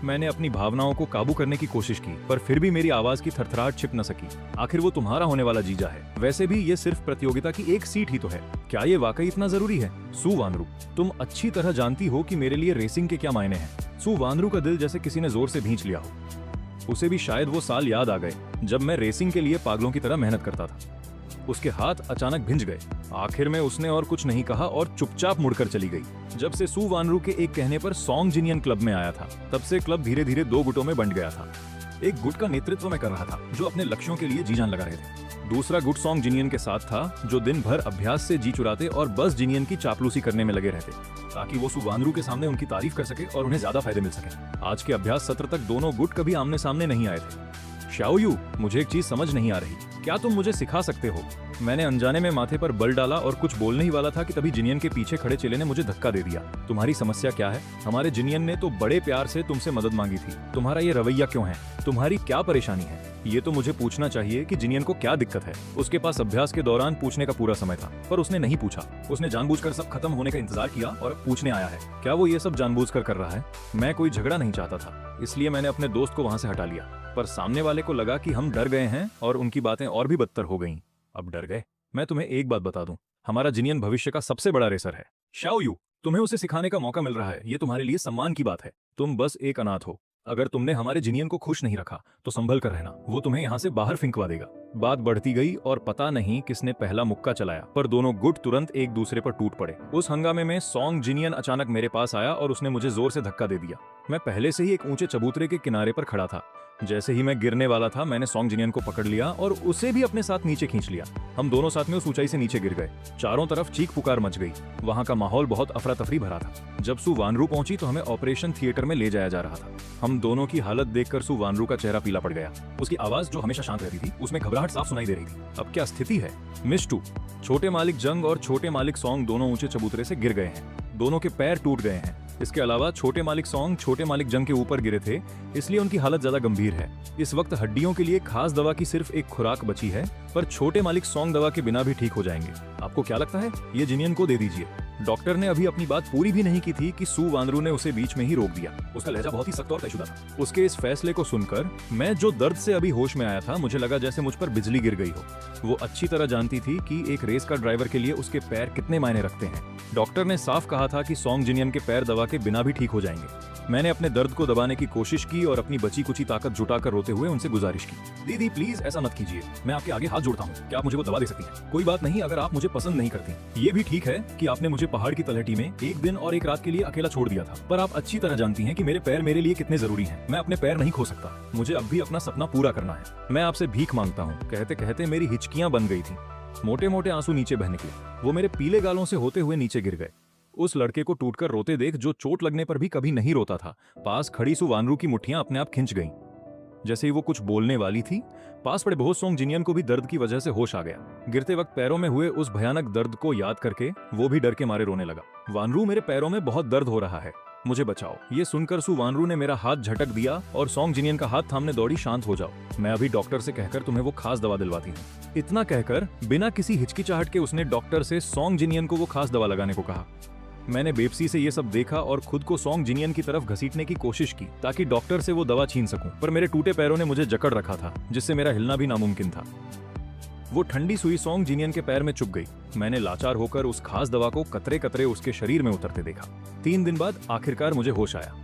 Speaker 1: मैंने अपनी भावनाओं को काबू करने की कोशिश की, पर फिर भी मेरी आवाज की थरथराहट छिप न सकी। आखिर वो तुम्हारा होने वाला जीजा है। वैसे भी ये सिर्फ प्रतियोगिता की एक सीट ही तो है। क्या ये वाकई इतना जरूरी है? सू वानरू, तुम अच्छी तरह जानती हो कि मेरे लिए रेसिंग के क्या मायने हैं। सू वानरू का दिल जैसे किसी ने जोर से भींच लिया हो। उसे भी शायद वो साल याद आ गए जब मैं रेसिंग के लिए पागलों की तरह मेहनत करता था। उसके हाथ अचानक भिंज गए। आखिर में उसने और कुछ नहीं कहा और चुपचाप मुड़कर चली गई। जब से सू वानरू के एक कहने पर सॉन्ग जिनियन क्लब में आया था, तब से क्लब धीरे धीरे 2 गुटों में बंट गया था। एक गुट का नेतृत्व मैं कर रहा था, जो अपने लक्ष्यों के लिए जी जान लगा रहे थे। दूसरा गुट सॉन्ग जिनियन के साथ था, जो दिन भर अभ्यास से जी चुराते और बस जिनियन की चापलूसी करने में लगे रहते, ताकि वो सू वानरू के सामने उनकी तारीफ कर सके और उन्हें ज्यादा फायदे मिल सके। आज के अभ्यास सत्र तक दोनों गुट कभी आमने सामने नहीं आए थे। शाओयू, मुझे एक चीज समझ नहीं आ रही, क्या तुम मुझे सिखा सकते हो? मैंने अनजाने में माथे पर बल डाला और कुछ बोलने ही वाला था कि तभी जिनियन के पीछे खड़े चेले ने मुझे धक्का दे दिया। तुम्हारी समस्या क्या है? हमारे जिनियन ने तो बड़े प्यार से तुमसे मदद मांगी थी, तुम्हारा ये रवैया क्यों है? तुम्हारी क्या परेशानी है? ये तो मुझे पूछना चाहिए कि जिनियन को क्या दिक्कत है। उसके पास अभ्यास के दौरान पूछने का पूरा समय था, पर उसने नहीं पूछा। उसने जानबूझकर सब खत्म होने का इंतजार किया और अब पूछने आया है। क्या वो ये सब जानबूझकर कर रहा है? मैं कोई झगड़ा नहीं चाहता था, इसलिए मैंने अपने दोस्त को वहां से हटा लिया, पर सामने वाले को लगा कि हम डर गए हैं और उनकी बातें और भी बदतर हो गईं। अब डर गए। मैं तुम्हें एक बात बता दूं, हमारा जिनियन भविष्य का सबसे बड़ा रेसर है। शाओयू, तुम्हें उसे सिखाने का मौका मिल रहा है, ये तुम्हारे लिए सम्मान की बात है। तुम बस एक अनाथ हो। अगर तुमने हमारे जिनियन को खुश नहीं रखा तो संभल कर रहना, वो तुम्हें यहाँ से बाहर फिंकवा देगा। बात बढ़ती गई और पता नहीं किसने पहला मुक्का चलाया, पर दोनों गुट तुरंत एक दूसरे पर टूट पड़े। उस हंगामे में सॉन्ग जिनियन अचानक मेरे पास आया और उसने मुझे जोर से धक्का दे दिया। मैं पहले से ही एक ऊंचे चबूतरे के किनारे पर खड़ा था। जैसे ही मैं गिरने वाला था, मैंने सॉन्ग जिनियन को पकड़ लिया और उसे भी अपने साथ नीचे खींच लिया। हम दोनों साथ में उस ऊंचाई से नीचे गिर गए। चारों तरफ चीख पुकार मच गई। वहां का माहौल बहुत अफरा तफरी भरा था। जब सू वानरू पहुंची तो हमें ऑपरेशन थिएटर में ले जाया जा रहा था। हम दोनों की हालत देखकर सू वानरू का चेहरा पीला पड़ गया। उसकी आवाज, जो हमेशा शांत रहती थी, उसमें घबराहट साफ सुनाई दे रही थी। अब क्या स्थिति है? मिस्टू, छोटे मालिक जंग और छोटे मालिक सॉन्ग दोनों ऊंचे चबूतरे से गिर गए हैं। दोनों के पैर टूट गए हैं। इसके अलावा छोटे मालिक सॉन्ग छोटे मालिक जंग के ऊपर गिरे थे, इसलिए उनकी हालत ज्यादा गंभीर है। इस वक्त हड्डियों के लिए खास दवा की सिर्फ एक खुराक बची है, पर छोटे मालिक सॉन्ग दवा के बिना भी ठीक हो जाएंगे। आपको क्या लगता है? ये जिनियन को दे दीजिए। डॉक्टर ने अभी अपनी बात पूरी भी नहीं की थी कि सू वानरू ने उसे बीच में ही रोक दिया। उसका लहजा बहुत ही सख्त और तयशुदा था। उसके इस फैसले को सुनकर मैं, जो दर्द से अभी होश में आया था, मुझे लगा जैसे मुझ पर बिजली गिर गई हो। वो अच्छी तरह जानती थी कि एक रेस का ड्राइवर के लिए उसके पैर कितने मायने रखते हैं। डॉक्टर ने साफ कहा था कि सॉन्ग जिनियन के पैर दवा के बिना भी ठीक हो जाएंगे। मैंने अपने दर्द को दबाने की कोशिश की और अपनी बची कुची ताकत जुटाकर रोते हुए उनसे गुजारिश की, दीदी प्लीज ऐसा मत कीजिए, मैं आपके आगे हाथ जोड़ता हूँ, क्या आप मुझे वो दवा दे सकती हैं? कोई बात नहीं अगर आप मुझे पसंद नहीं करती। ये भी ठीक है कि आपने मुझे पहाड़ की तलहटी में एक दिन और एक रात के लिए अकेला छोड़ दिया था, पर आप अच्छी तरह जानती हैं कि मेरे पैर मेरे लिए कितने जरूरी हैं। मैं अपने पैर नहीं खो सकता, मुझे अब भी अपना सपना पूरा करना है। मैं आपसे भीख मांगता हूँ। कहते कहते मेरी हिचकियां बन गई थी। मोटे मोटे आंसू नीचे बह निकले। वो मेरे पीले गालों से होते हुए नीचे गिर गए। उस लड़के को टूटकर रोते देख, जो चोट लगने पर भी कभी नहीं रोता था, पास खड़ी सू वानरू की मुट्ठियां अपने आप खिंच गईं। जैसे ही वो कुछ बोलने वाली थी, पास पड़े बेहोश सॉन्ग जिनियन को भी दर्द की वजह से होश आ गया। गिरते वक्त पैरों में हुए उस भयानक दर्द को याद करके वो भी डर के मारे रोने लगा। वानरू, मेरे पैरों में बहुत दर्द हो रहा है, मुझे बचाओ। ये सुनकर सू वानरू ने मेरा हाथ झटक दिया और सॉन्ग जिनियन का हाथ थामने दौड़ी, शांत हो जाओ, मैं अभी डॉक्टर से कहकर तुम्हें वो खास दवा दिलवाती हूँ। इतना कहकर बिना किसी हिचकिचाहट के उसने डॉक्टर से सॉन्ग जिनियन को वो खास दवा लगाने को कहा। मैंने बेबसी से ये सब देखा और खुद को सॉन्ग जिनियन की तरफ घसीटने की कोशिश की ताकि डॉक्टर से वो दवा छीन सकूं, पर मेरे टूटे पैरों ने मुझे जकड़ रखा था, जिससे मेरा हिलना भी नामुमकिन था। वो ठंडी सुई सॉन्ग जिनियन के पैर में चुभ गई। मैंने लाचार होकर उस खास दवा को कतरे कतरे उसके शरीर में उतरते देखा। 3 दिन बाद आखिरकार मुझे होश आया।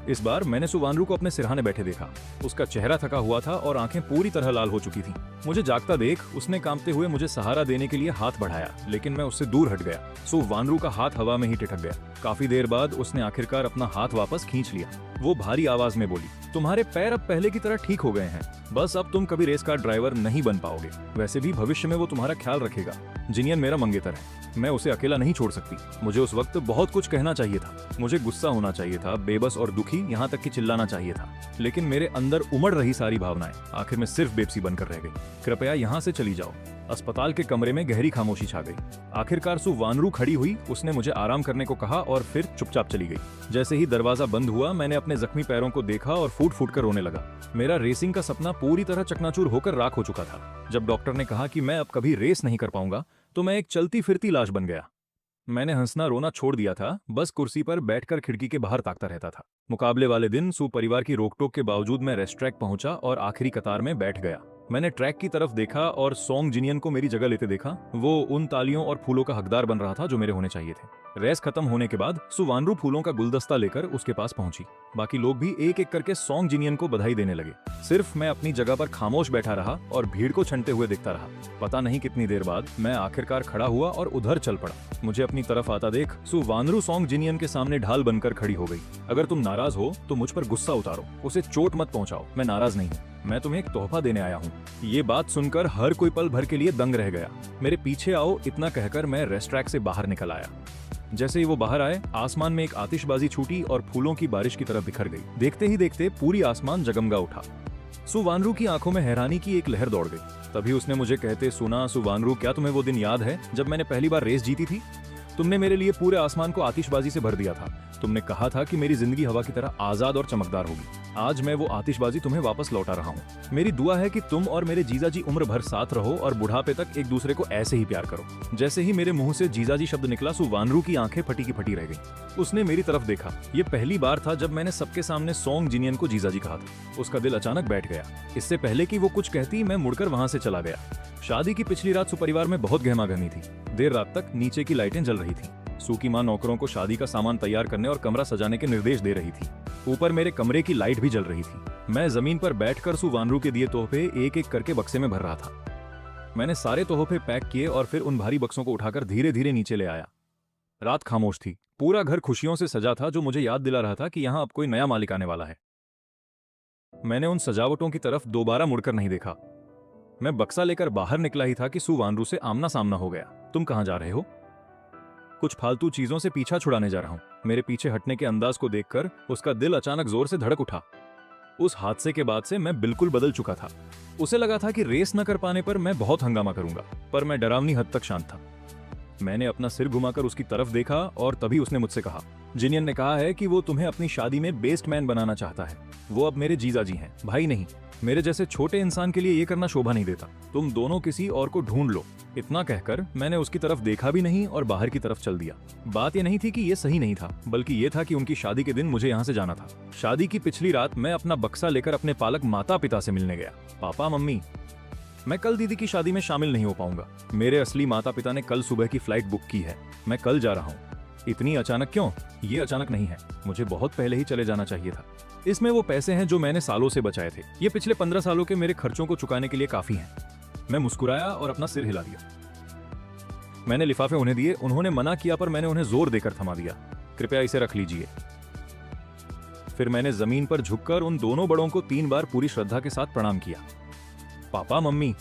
Speaker 1: इस बार मैंने सू वानरू को अपने सिरहाने बैठे देखा। उसका चेहरा थका हुआ था और आंखें पूरी तरह लाल हो चुकी थीं। मुझे जागता देख उसने कांपते हुए मुझे सहारा देने के लिए हाथ बढ़ाया, लेकिन मैं उससे दूर हट गया। सू वानरू का हाथ हवा में ही टिठक गया। काफी देर बाद उसने आखिरकार अपना हाथ वापस खींच लिया। वो भारी आवाज में बोली, तुम्हारे पैर अब पहले की तरह ठीक हो गए हैं, बस अब तुम कभी रेस कार ड्राइवर नहीं बन पाओगे। वैसे भी भविष्य में वो तुम्हारा ख्याल रखेगा। जिनियन मेरा मंगेतर है, मैं उसे अकेला नहीं छोड़ सकती। मुझे उस वक्त बहुत कुछ कहना चाहिए था। मुझे गुस्सा होना चाहिए था, बेबस और दुखी, यहाँ तक कि चिल्लाना चाहिए था, लेकिन मेरे अंदर उमड़ रही सारी भावनाएं आखिर में सिर्फ बेबसी बनकर रह गई। कृपया यहाँ से चली जाओ। अस्पताल के कमरे में गहरी खामोशी छा गई। आखिरकार सू वानरू खड़ी हुई, उसने मुझे आराम करने को कहा और फिर चुपचाप चली गई। जैसे ही दरवाजा बंद हुआ, मैंने अपने जख्मी पैरों को देखा और फूट फूट कर रोने लगा। मेरा रेसिंग का सपना पूरी तरह चकनाचूर होकर राख हो चुका था। जब डॉक्टर ने कहा कि मैं अब कभी रेस नहीं कर पाऊंगा, तो मैं एक चलती फिरती लाश बन गया। मैंने हंसना रोना छोड़ दिया था, बस कुर्सी पर बैठकर खिड़की के बाहर ताकता रहता था। मुकाबले वाले दिन सू परिवार की रोकटोक के बावजूद मैं रेस ट्रैक पहुंचा और आखिरी कतार में बैठ गया। मैंने ट्रैक की तरफ देखा और सोंग जिनियन को मेरी जगह लेते देखा। वो उन तालियों और फूलों का हकदार बन रहा था जो मेरे होने चाहिए थे। रेस खत्म होने के बाद सुवानरू फूलों का गुलदस्ता लेकर उसके पास पहुंची। बाकी लोग भी एक एक करके सोंग जिनियन को बधाई देने लगे। सिर्फ मैं अपनी जगह पर खामोश बैठा रहा और भीड़ को छंटते हुए देखता रहा। पता नहीं कितनी देर बाद मैं आखिरकार खड़ा हुआ और उधर चल पड़ा। मुझे अपनी तरफ आता देख सुवानरू सोंग जिनियन के सामने ढाल बनकर खड़ी हो गई। अगर तुम नाराज हो तो मुझ पर गुस्सा उतारो, उसे चोट मत पहुंचाओ। मैं नाराज नहीं हूँ, मैं तुम्हें एक तोहफा देने आया हूँ। ये बात सुनकर हर कोई पल भर के लिए दंग रह गया। मेरे पीछे आओ, इतना कहकर मैं रेस ट्रैक से बाहर निकल आया। जैसे ही वो बाहर आए, आसमान में एक आतिशबाजी छूटी और फूलों की बारिश की तरफ बिखर गई। देखते ही देखते पूरी आसमान जगमगा उठा। सुवानरू की आंखों में हैरानी की एक लहर दौड़ गई। तभी उसने मुझे कहते सुना, सुवानरू, क्या तुम्हें वो दिन याद है जब मैंने पहली बार रेस जीती थी? तुमने मेरे लिए पूरे आसमान को आतिशबाजी से भर दिया था। तुमने कहा था कि मेरी जिंदगी हवा की तरह आजाद और चमकदार होगी। आज मैं वो आतिशबाजी तुम्हें वापस लौटा रहा हूँ। मेरी दुआ है कि तुम और मेरे जीजाजी उम्र भर साथ रहो और बुढ़ापे तक एक दूसरे को ऐसे ही प्यार करो। जैसे ही मेरे मुंह से जीजाजी शब्द निकला, सुवानरू की आंखें फटी की फटी रह गई। उसने मेरी तरफ देखा। ये पहली बार था जब मैंने सबके सामने सोंग जिनियन को जीजाजी कहा था। उसका दिल अचानक बैठ गया। इससे पहले कि वो कुछ कहती, मैं मुड़कर वहां से चला गया। शादी की पिछली रात सुपरिवार में बहुत गहमागहमी थी। देर रात तक नीचे की लाइटें जल रही थी। सू की मां नौकरों को शादी का सामान तैयार करने और कमरा सजाने के निर्देश दे रही थी। ऊपर मेरे कमरे की लाइट भी जल रही थी। मैं जमीन पर बैठकर सुवानरू के दिए तोहफे एक एक करके बक्से में भर रहा था। मैंने सारे तोहफे पैक किए और फिर उन भारी बक्सों को उठाकर धीरे धीरे नीचे ले आया। रात खामोश थी। पूरा घर खुशियों से सजा था, जो मुझे याद दिला रहा था कि यहाँ अब कोई नया मालिक आने वाला है। मैंने उन सजावटों की तरफ दोबारा मुड़कर नहीं देखा। मैं बक्सा लेकर बाहर निकला ही था कि सुवानरू से आमना सामना हो गया। तुम कहाँ जा रहे हो? कुछ फालतू चीजों से पीछा छुड़ाने जा रहा हूं। मेरे पीछे हटने के अंदाज को देखकर उसका दिल अचानक जोर से धड़क उठा। उस हादसे के बाद से मैं बिल्कुल बदल चुका था। उसे लगा था कि रेस न कर पाने पर मैं बहुत हंगामा करूंगा, पर मैं डरावनी हद तक शांत था। मैंने अपना सिर घुमाकर उसकी तरफ देखा और तभी उसने मुझसे कहा, जिनियन ने कहा है कि वो तुम्हें अपनी शादी में बेस्ट मैन बनाना चाहता है। वो अब मेरे जीजाजी हैं, भाई नहीं। मेरे जैसे छोटे इंसान के लिए ये करना शोभा नहीं देता। तुम दोनों किसी और को ढूंढ लो। इतना कहकर मैंने उसकी तरफ देखा भी नहीं और बाहर की तरफ चल दिया। बात ये नहीं थी कि ये सही नहीं था, बल्कि ये था कि उनकी शादी के दिन मुझे यहाँ से जाना था। शादी की पिछली रात मैं अपना बक्सा लेकर अपने पालक माता पिता से मिलने गया। पापा, मम्मी, मैं कल दीदी की शादी में शामिल नहीं हो पाऊंगा। मेरे असली माता पिता ने कल सुबह की फ्लाइट बुक की है। मैं कल जा रहा हूँ। इतनी अचानक क्यों? ये अचानक नहीं है, मुझे बहुत पहले ही चले जाना चाहिए था। इसमें वो पैसे हैं जो मैंने सालों से बचाए थे। ये पिछले 15 सालों के मेरे खर्चों को चुकाने के लिए काफी हैं। मैं मुस्कुराया और अपना सिर हिला दिया। मैंने लिफाफे उन्हें दिए। उन्होंने मना किया, पर मैंने उन्हें जोर देकर थमा दिया। कृपया इसे रख लीजिए। फिर मैंने जमीन पर झुककर उन दोनों बड़ों को 3 बार पूरी श्रद्धा के साथ प्रणाम किया। पापा, मम्मी,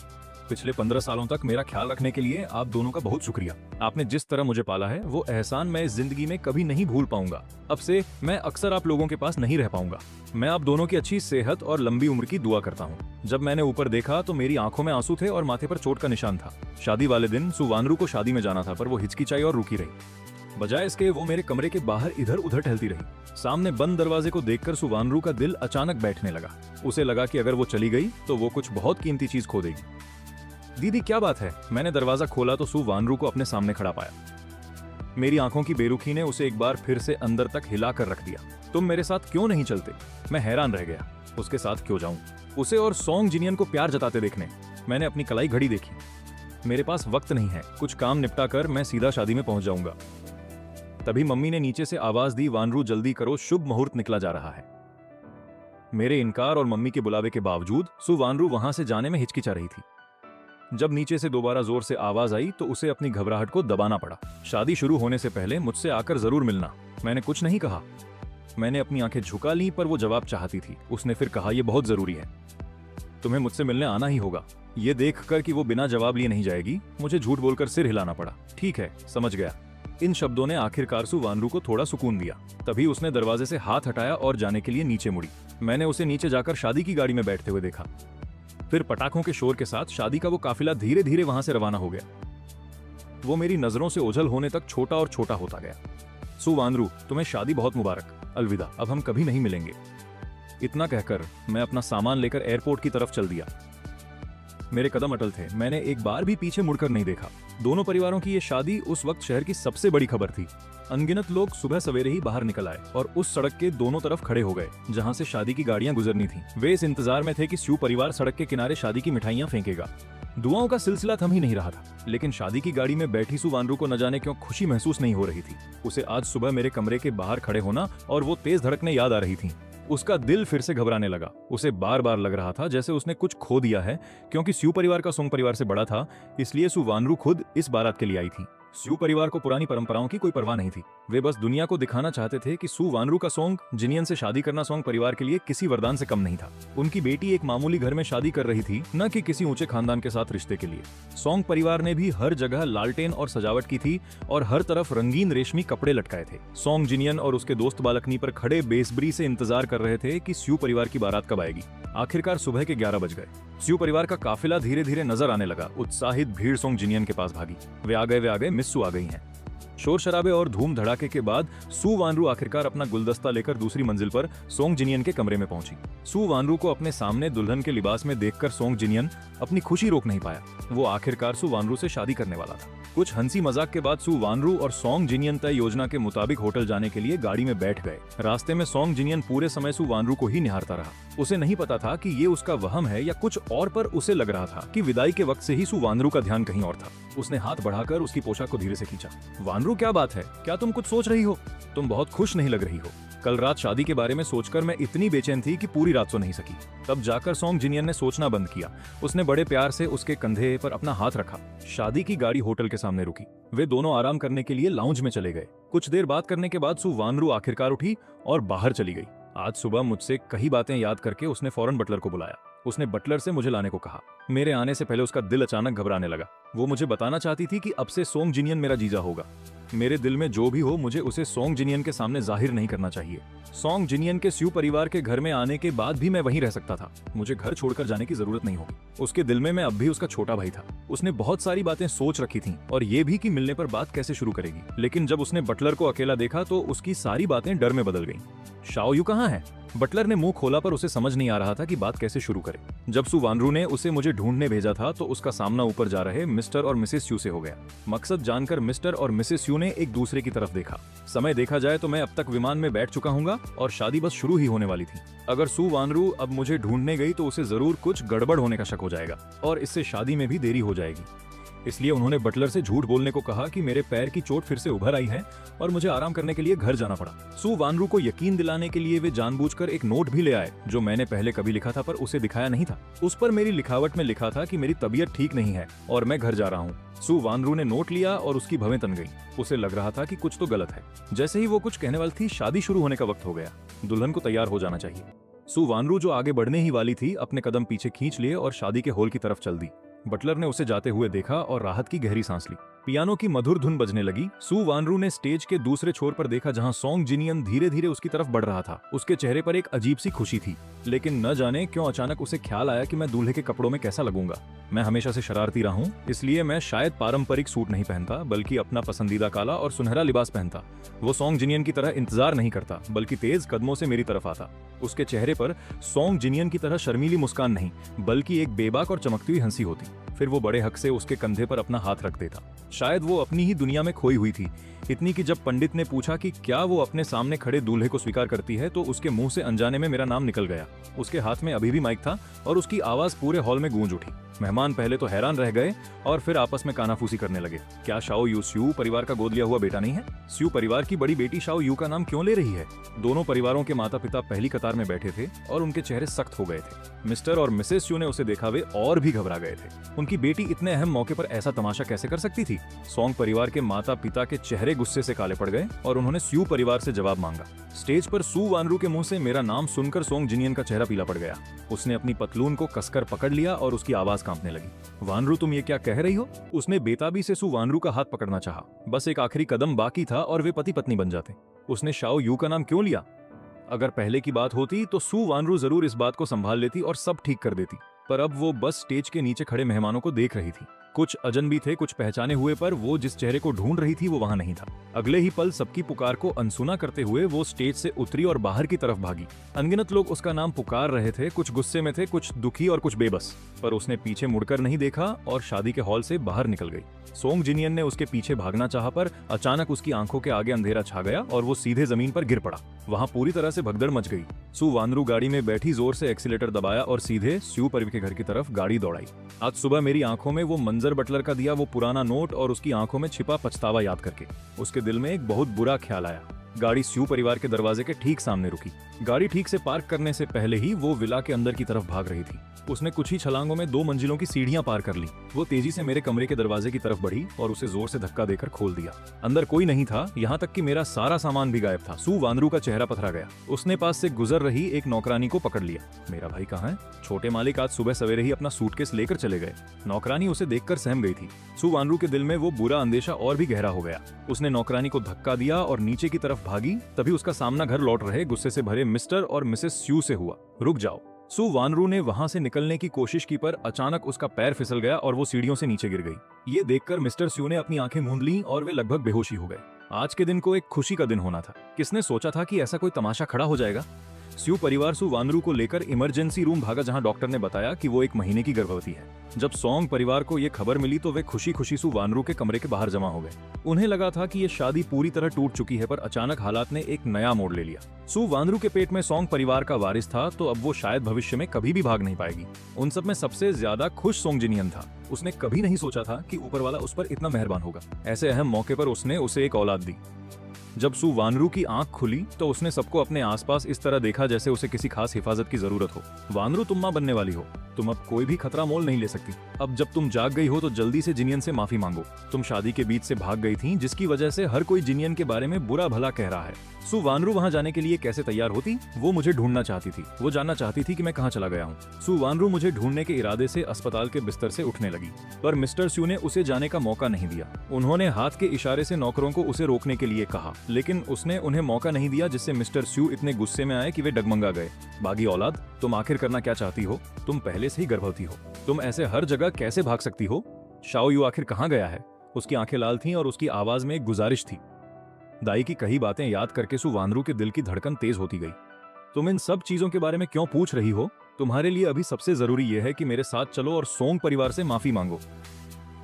Speaker 1: पिछले 15 सालों तक मेरा ख्याल रखने के लिए आप दोनों का बहुत शुक्रिया। आपने जिस तरह मुझे पाला है, वो एहसान मैं इस जिंदगी में कभी नहीं भूल पाऊंगा। अब से मैं अक्सर आप लोगों के पास नहीं रह पाऊंगा। मैं आप दोनों की अच्छी सेहत और लंबी उम्र की दुआ करता हूँ। जब मैंने ऊपर देखा तो मेरी आंखों में आंसू थे और माथे पर चोट का निशान था। शादी वाले दिन सुवानरू को शादी में जाना था, पर वो हिचकिचाई और रुकी रही। बजाय इसके वो मेरे कमरे के बाहर इधर उधर टहलती रही। सामने बंद दरवाजे को देखकर सुवानरू का दिल अचानक बैठने लगा। उसे लगा कि अगर वो चली गई तो वो कुछ बहुत कीमती चीज खो देगी। दीदी, क्या बात है? मैंने दरवाजा खोला तो सुवानरू को अपने सामने खड़ा पाया। मेरी आंखों की बेरुखी ने उसे एक बार फिर से अंदर तक हिला कर रख दिया। तुम मेरे साथ क्यों नहीं चलते? मैं हैरान रह गया। उसके साथ क्यों जाऊं? उसे और सोंग जिनियन को प्यार जताते देखने। मैंने अपनी कलाई घड़ी देखी। मेरे पास वक्त नहीं है। कुछ काम निपटा कर मैं सीधा शादी में पहुंच जाऊंगा। तभी मम्मी ने नीचे से आवाज दी, वानरू जल्दी करो, शुभ मुहूर्त निकला जा रहा है। मेरे इनकार और मम्मी के बुलावे के बावजूद सुवानरू वहां से जाने में हिचकिचा रही थी। जब नीचे से दोबारा जोर से आवाज आई तो उसे अपनी घबराहट को दबाना पड़ा। शादी शुरू होने से पहले मुझसे आकर जरूर मिलना। मैंने कुछ नहीं कहा। मैंने अपनी आंखें झुका ली, पर वो जवाब चाहती थी। उसने फिर कहा, यह बहुत जरूरी है, तुम्हें मुझसे मिलने आना ही होगा। ये देखकर कि वो बिना जवाब लिए नहीं जाएगी, मुझे झूठ बोलकर सिर हिलाना पड़ा। ठीक है, समझ गया। इन शब्दों ने आखिरकार सुवानरू को थोड़ा सुकून दिया। तभी उसने दरवाजे से हाथ हटाया और जाने के लिए नीचे मुड़ी। मैंने उसे नीचे जाकर शादी की गाड़ी में बैठते हुए देखा। फिर पटाखों के शोर के साथ शादी का वो काफिला धीरे धीरे वहां से रवाना हो गया। वो मेरी नजरों से ओझल होने तक छोटा और छोटा होता गया। सुवानरू, तुम्हें शादी बहुत मुबारक। अलविदा, अब हम कभी नहीं मिलेंगे। इतना कहकर मैं अपना सामान लेकर एयरपोर्ट की तरफ चल दिया। मेरे कदम अटल थे, मैंने एक बार भी पीछे मुड़कर नहीं देखा। दोनों परिवारों की ये शादी उस वक्त शहर की सबसे बड़ी खबर थी। अनगिनत लोग सुबह सवेरे ही बाहर निकल आए और उस सड़क के दोनों तरफ खड़े हो गए जहां से शादी की गाड़ियां गुजरनी थीं। वे इस इंतजार में थे कि स्यू परिवार सड़क के किनारे शादी की मिठाइयां फेंकेगा। दुआओं का सिलसिला थम ही नहीं रहा था, लेकिन शादी की गाड़ी में बैठी सु वानरू को न जाने क्यों खुशी महसूस नहीं हो रही थी। उसे आज सुबह मेरे कमरे के बाहर खड़े होना और वो तेज धड़कने याद आ रही थी। उसका दिल फिर से घबराने लगा। उसे बार बार लग रहा था जैसे उसने कुछ खो दिया है, क्योंकि स्यू परिवार का सोंग परिवार से बड़ा था, इसलिए सु वानरू खुद इस बारात के लिए आई थी। स्यू परिवार को पुरानी परंपराओं की कोई परवाह नहीं थी। वे बस दुनिया को दिखाना चाहते थे कि सु वानरू का सोंग जिनियन से शादी करना सोंग परिवार के लिए किसी वरदान से कम नहीं था। उनकी बेटी एक मामूली घर में शादी कर रही थी, न कि किसी ऊंचे खानदान के साथ रिश्ते के लिए। सोंग परिवार ने भी हर जगह लालटेन और सजावट की थी और हर तरफ रंगीन रेशमी कपड़े लटकाए थे। सोंग जिनियन और उसके दोस्त बालकनी पर खड़े बेसब्री से इंतजार कर रहे थे कि स्यू परिवार की बारात कब आएगी। आखिरकार सुबह के 11 बज गए। स्यू परिवार का काफिला धीरे धीरे नजर आने लगा। उत्साहित भीड़ सोंग जिनियन के पास भागी। वे आ गए, मिस सु आ गई हैं। शोर शराबे और धूम धड़ाके के बाद सु वानरू आखिरकार अपना गुलदस्ता लेकर दूसरी मंजिल पर सोंग जिनियन के कमरे में पहुंची। सु वानरू को अपने सामने दुल्हन के लिबास में देखकर सोंग जिनियन अपनी खुशी रोक नहीं पाया। वो आखिरकार सु वानरू से शादी करने वाला था। कुछ हंसी मजाक के बाद सु वानरू और सोंग जिनियन तय योजना के मुताबिक होटल जाने के लिए गाड़ी में बैठ गए। रास्ते में सोंग जिनियन पूरे समय सु वानरू को ही निहारता रहा। उसे नहीं पता था कि ये उसका वहम है या कुछ और, पर उसे लग रहा था कि विदाई के वक्त से ही सु वानरू का ध्यान कहीं और था। उसने हाथ बढ़ाकर उसकी पोशाक को धीरे से खींचा। वानरू, क्या बात है? क्या तुम कुछ सोच रही हो? तुम बहुत खुश नहीं लग रही हो। कल रात शादी के बारे में सोचकर मैं इतनी बेचैन थी कि पूरी रात सो नहीं सकी। तब जाकर सोंग जिनियन ने सोचना बंद किया। उसने बड़े प्यार से उसके कंधे पर अपना हाथ रखा। शादी की गाड़ी होटल के सामने रुकी। वे दोनों आराम करने के लिए लाउंज में चले गए। कुछ देर बात करने के बाद सु वानरू आखिरकार उठी और बाहर चली गई। आज सुबह मुझसे कई बातें याद करके उसने फौरन बटलर को बुलाया। उसने बटलर से मुझे लाने को कहा। मेरे आने से पहले उसका दिल अचानक घबराने लगा। वो मुझे बताना चाहती थी कि अब से सोंग जिनियन मेरा जीजा होगा। मेरे दिल में जो भी हो, मुझे उसे सोंग जिनियन के सामने जाहिर नहीं करना चाहिए। सोंग जिनियन के स्यू परिवार के घर में आने के बाद भी मैं वहीं रह सकता था। मुझे घर छोड़कर जाने की जरूरत नहीं होगी। उसके दिल में मैं अब भी उसका छोटा भाई था। उसने बहुत सारी बातें सोच रखी थीं और ये भी कि मिलने पर बात कैसे शुरू करेगी। लेकिन जब उसने बटलर को अकेला देखा तो उसकी सारी बातें डर में बदल गईं। शाओ यू कहाँ है? बटलर ने मुंह खोला, पर उसे समझ नहीं आ रहा था कि बात कैसे शुरू करे। जब सु वानरू ने उसे मुझे ढूंढने भेजा था तो उसका सामना ऊपर जा रहे मिस्टर और मिसेस यू से हो गया। मकसद जानकर मिस्टर और मिसेस यू ने एक दूसरे की तरफ देखा। समय देखा जाए तो मैं अब तक विमान में बैठ चुका हूँगा और शादी बस शुरू ही होने वाली थी। अगर सु वानरू अब मुझे ढूंढने गई तो उसे जरूर कुछ गड़बड़ होने का शक हो जाएगा और इससे शादी में भी देरी हो जाएगी। इसलिए उन्होंने बटलर से झूठ बोलने को कहा कि मेरे पैर की चोट फिर से उभर आई है और मुझे आराम करने के लिए घर जाना पड़ा। सु वानरू को यकीन दिलाने के लिए वे जानबूझकर एक नोट भी ले आए जो मैंने पहले कभी लिखा था पर उसे दिखाया नहीं था। उस पर मेरी लिखावट में लिखा था कि मेरी तबीयत ठीक नहीं है और मैं घर जा रहा हूँ। सु वानरू ने नोट लिया और उसकी भवें तन गई। उसे लग रहा था कि कुछ तो गलत है। जैसे ही वो कुछ कहने वाली थी, शादी शुरू होने का वक्त हो गया। दुल्हन को तैयार हो जाना चाहिए। सु वानरू जो आगे बढ़ने ही वाली थी, अपने कदम पीछे खींच लिए और शादी के हॉल की तरफ चल दी। बटलर ने उसे जाते हुए देखा और राहत की गहरी सांस ली। पियानो की मधुर धुन बजने लगी। सु वानरू ने स्टेज के दूसरे छोर पर देखा जहां सोंग जिनियन धीरे धीरे उसकी तरफ बढ़ रहा था। उसके चेहरे पर एक अजीब सी खुशी थी, लेकिन न जाने क्यों अचानक उसे ख्याल आया कि मैं दूल्हे के कपड़ों में कैसा लगूंगा। मैं हमेशा से शरारती रहा हूँ, इसलिए मैं शायद पारंपरिक सूट नहीं पहनता बल्कि अपना पसंदीदा काला और सुनहरा लिबास पहनता। वो सोंग जिनियन की तरह इंतजार नहीं करता बल्कि तेज कदमों से मेरी तरफ आता। उसके चेहरे पर सोंग जिनियन की तरह शर्मीली मुस्कान नहीं बल्कि एक बेबाक और चमकती हुई हंसी होती। फिर वो बड़े हक से उसके कंधे पर अपना हाथ रख देता। शायद वो अपनी ही दुनिया में खोई हुई थी, इतनी कि जब पंडित ने पूछा कि क्या वो अपने सामने खड़े दूल्हे को स्वीकार करती है तो उसके मुंह से अनजाने में मेरा नाम निकल गया। उसके हाथ में अभी भी माइक था और उसकी आवाज पूरे हॉल में गूंज उठी। मेहमान पहले तो हैरान रह गए और फिर आपस में कानाफूसी करने लगे। क्या शाओ यू स्यू परिवार का गोद लिया हुआ बेटा नहीं है? स्यू परिवार की बड़ी बेटी शाओ यू का नाम क्यों ले रही है? दोनों परिवारों के माता पिता पहली कतार में बैठे थे और उनके चेहरे सख्त हो गए थे। मिस्टर और मिसेस यू ने उसे देखा, वे और भी घबरा गए थे। उनकी बेटी इतने अहम मौके पर ऐसा तमाशा कैसे कर सकती थी? सोंग परिवार के माता पिता के चेहरे गुस्से से काले पड़ गए और उन्होंने स्यू परिवार से जवाब मांगा। स्टेज पर सु वानरू के मुंह से मेरा नाम सुनकर सोंग जिनियन का चेहरा पीला पड़ गया। उसने अपनी पतलून को कसकर पकड़ लिया और उसकी आवाज कांपने लगी। वानरू, तुम ये क्या कह रही हो? उसने बेताबी से सु वानरू का हाथ पकड़ना चाहा। बस एक आखिरी कदम बाकी था और वे पति पत्नी बन जाते। उसने शाओ यू का नाम क्यों लिया? अगर पहले की बात होती तो सु वानरू जरूर इस बात को संभाल लेती और सब ठीक कर देती, पर अब वो बस स्टेज के नीचे खड़े मेहमानों को देख रही थी। कुछ अजनबी थे, कुछ पहचाने हुए, पर वो जिस चेहरे को ढूंढ रही थी वो वहां नहीं था। अगले ही पल सबकी पुकार को अनसुना करते हुए वो स्टेज से उतरी और बाहर की तरफ भागी। अनगिनत लोग उसका नाम पुकार रहे थे, कुछ गुस्से में थे, कुछ दुखी और कुछ बेबस, पर उसने पीछे मुड़कर नहीं देखा और शादी के हॉल से बाहर निकल गई। सोंग जिनियन ने उसके पीछे भागना चाहा, पर अचानक उसकी आंखों के आगे अंधेरा छा गया और वो सीधे जमीन पर गिर पड़ा। वहां पूरी तरह से भगदड़ मच गई। सु वानरू गाड़ी में बैठी जोर से एक्सीलेटर दबाया और सीधे स्यू परिव के घर की तरफ गाड़ी दौड़ाई। आज सुबह मेरी आंखों में वो मंजर बटलर का दिया वो पुराना नोट और उसकी आंखों में छिपा पछतावा याद करके उसके दिल में एक बहुत बुरा ख्याल आया। गाड़ी स्यू परिवार के दरवाजे के ठीक सामने रुकी। गाड़ी ठीक से पार्क करने से पहले ही वो विला के अंदर की तरफ भाग रही थी। उसने कुछ ही छलांगों में 2 मंजिलों की सीढ़ियां पार कर ली। वो तेजी से मेरे कमरे के दरवाजे की तरफ बढ़ी और उसे जोर से धक्का देकर खोल दिया। अंदर कोई नहीं था, यहाँ तक कि मेरा सारा सामान भी गायब था। सु वानरू का चेहरा पथरा गया। उसने पास से गुजर रही एक नौकरानी को पकड़ लिया। मेरा भाई कहाँ है? छोटे मालिक आज सुबह सवेरे ही अपना सूटकेस लेकर चले गए। नौकरानी उसे देखकर सहम गई थी। सु वानरू के दिल में वो बुरा अंदेशा और भी गहरा हो गया। उसने नौकरानी को धक्का दिया और नीचे की तरफ भागी। तभी उसका सामना घर लौट रहे गुस्से से भरे मिस्टर और मिसेस स्यू से हुआ। रुक जाओ। सु वानरू ने वहां से निकलने की कोशिश की, पर अचानक उसका पैर फिसल गया और वो सीढ़ियों से नीचे गिर गई। ये देखकर मिस्टर स्यू ने अपनी आंखें मूंद लीं और वे लगभग बेहोशी हो गए। आज के दिन को एक खुशी का दिन होना था। किसने सोचा था कि ऐसा कोई तमाशा खड़ा हो जाएगा? स्यू परिवार सु वानरू को लेकर इमरजेंसी रूम भागा, जहां डॉक्टर ने बताया कि वो 1 महीने की गर्भवती है। जब सोंग परिवार को ये खबर मिली तो वे खुशी खुशी सु वानरू के कमरे के बाहर जमा हो गए। उन्हें लगा था कि ये शादी पूरी तरह टूट चुकी है, पर अचानक हालात ने एक नया मोड़ ले लिया। सु वानरू के पेट में सोंग परिवार का वारिस था, तो अब वो शायद भविष्य में कभी भी भाग नहीं पाएगी। उन सब में सबसे ज्यादा खुश सोंग जिनियन था। उसने कभी नहीं सोचा था कि ऊपर वाला उस पर इतना मेहरबान होगा। ऐसे अहम मौके पर उसने उसे एक औलाद दी। जब सु वानरू की आंख खुली तो उसने सबको अपने आसपास इस तरह देखा जैसे उसे किसी खास हिफाजत की जरूरत हो। वानरू, तुम मां बनने वाली हो। तुम अब कोई भी खतरा मोल नहीं ले सकती। अब जब तुम जाग गई हो तो जल्दी से जिनियन से माफी मांगो। तुम शादी के बीच से भाग गई थी, जिसकी वजह से हर कोई जिनियन के बारे में बुरा भला कह रहा है। सु वानरू वहां जाने के लिए कैसे तैयार होती? वो मुझे ढूंढना चाहती थी। वो जानना चाहती थी कि मैं कहां चला गया हूं। सु वानरू मुझे ढूंढने के इरादे से अस्पताल के बिस्तर से उठने लगी, पर मिस्टर स्यू ने उसे जाने का मौका नहीं दिया। उन्होंने हाथ के इशारे से नौकरों को उसे रोकने के लिए कहा, लेकिन उसने उन्हें मौका नहीं दिया, जिससे मिस्टर स्यू इतने गुस्से में आए कि वे डगमगा गए। बागी औलाद, तुम आखिर करना क्या चाहती हो? तुम पहले से ही गर्भवती हो। तुम ऐसे हर जगह कैसे भाग सकती हो? शाओ यू आखिर कहां गया है? उसकी आंखें लाल थीं और उसकी आवाज में एक गुजारिश थी। दाई की कही बातें याद करके सु वानरू के दिल की धड़कन तेज होती गई। तुम इन सब चीजों के बारे में क्यों पूछ रही हो? तुम्हारे लिए अभी सबसे जरूरी यह है कि मेरे साथ चलो और सोंग परिवार से माफी मांगो।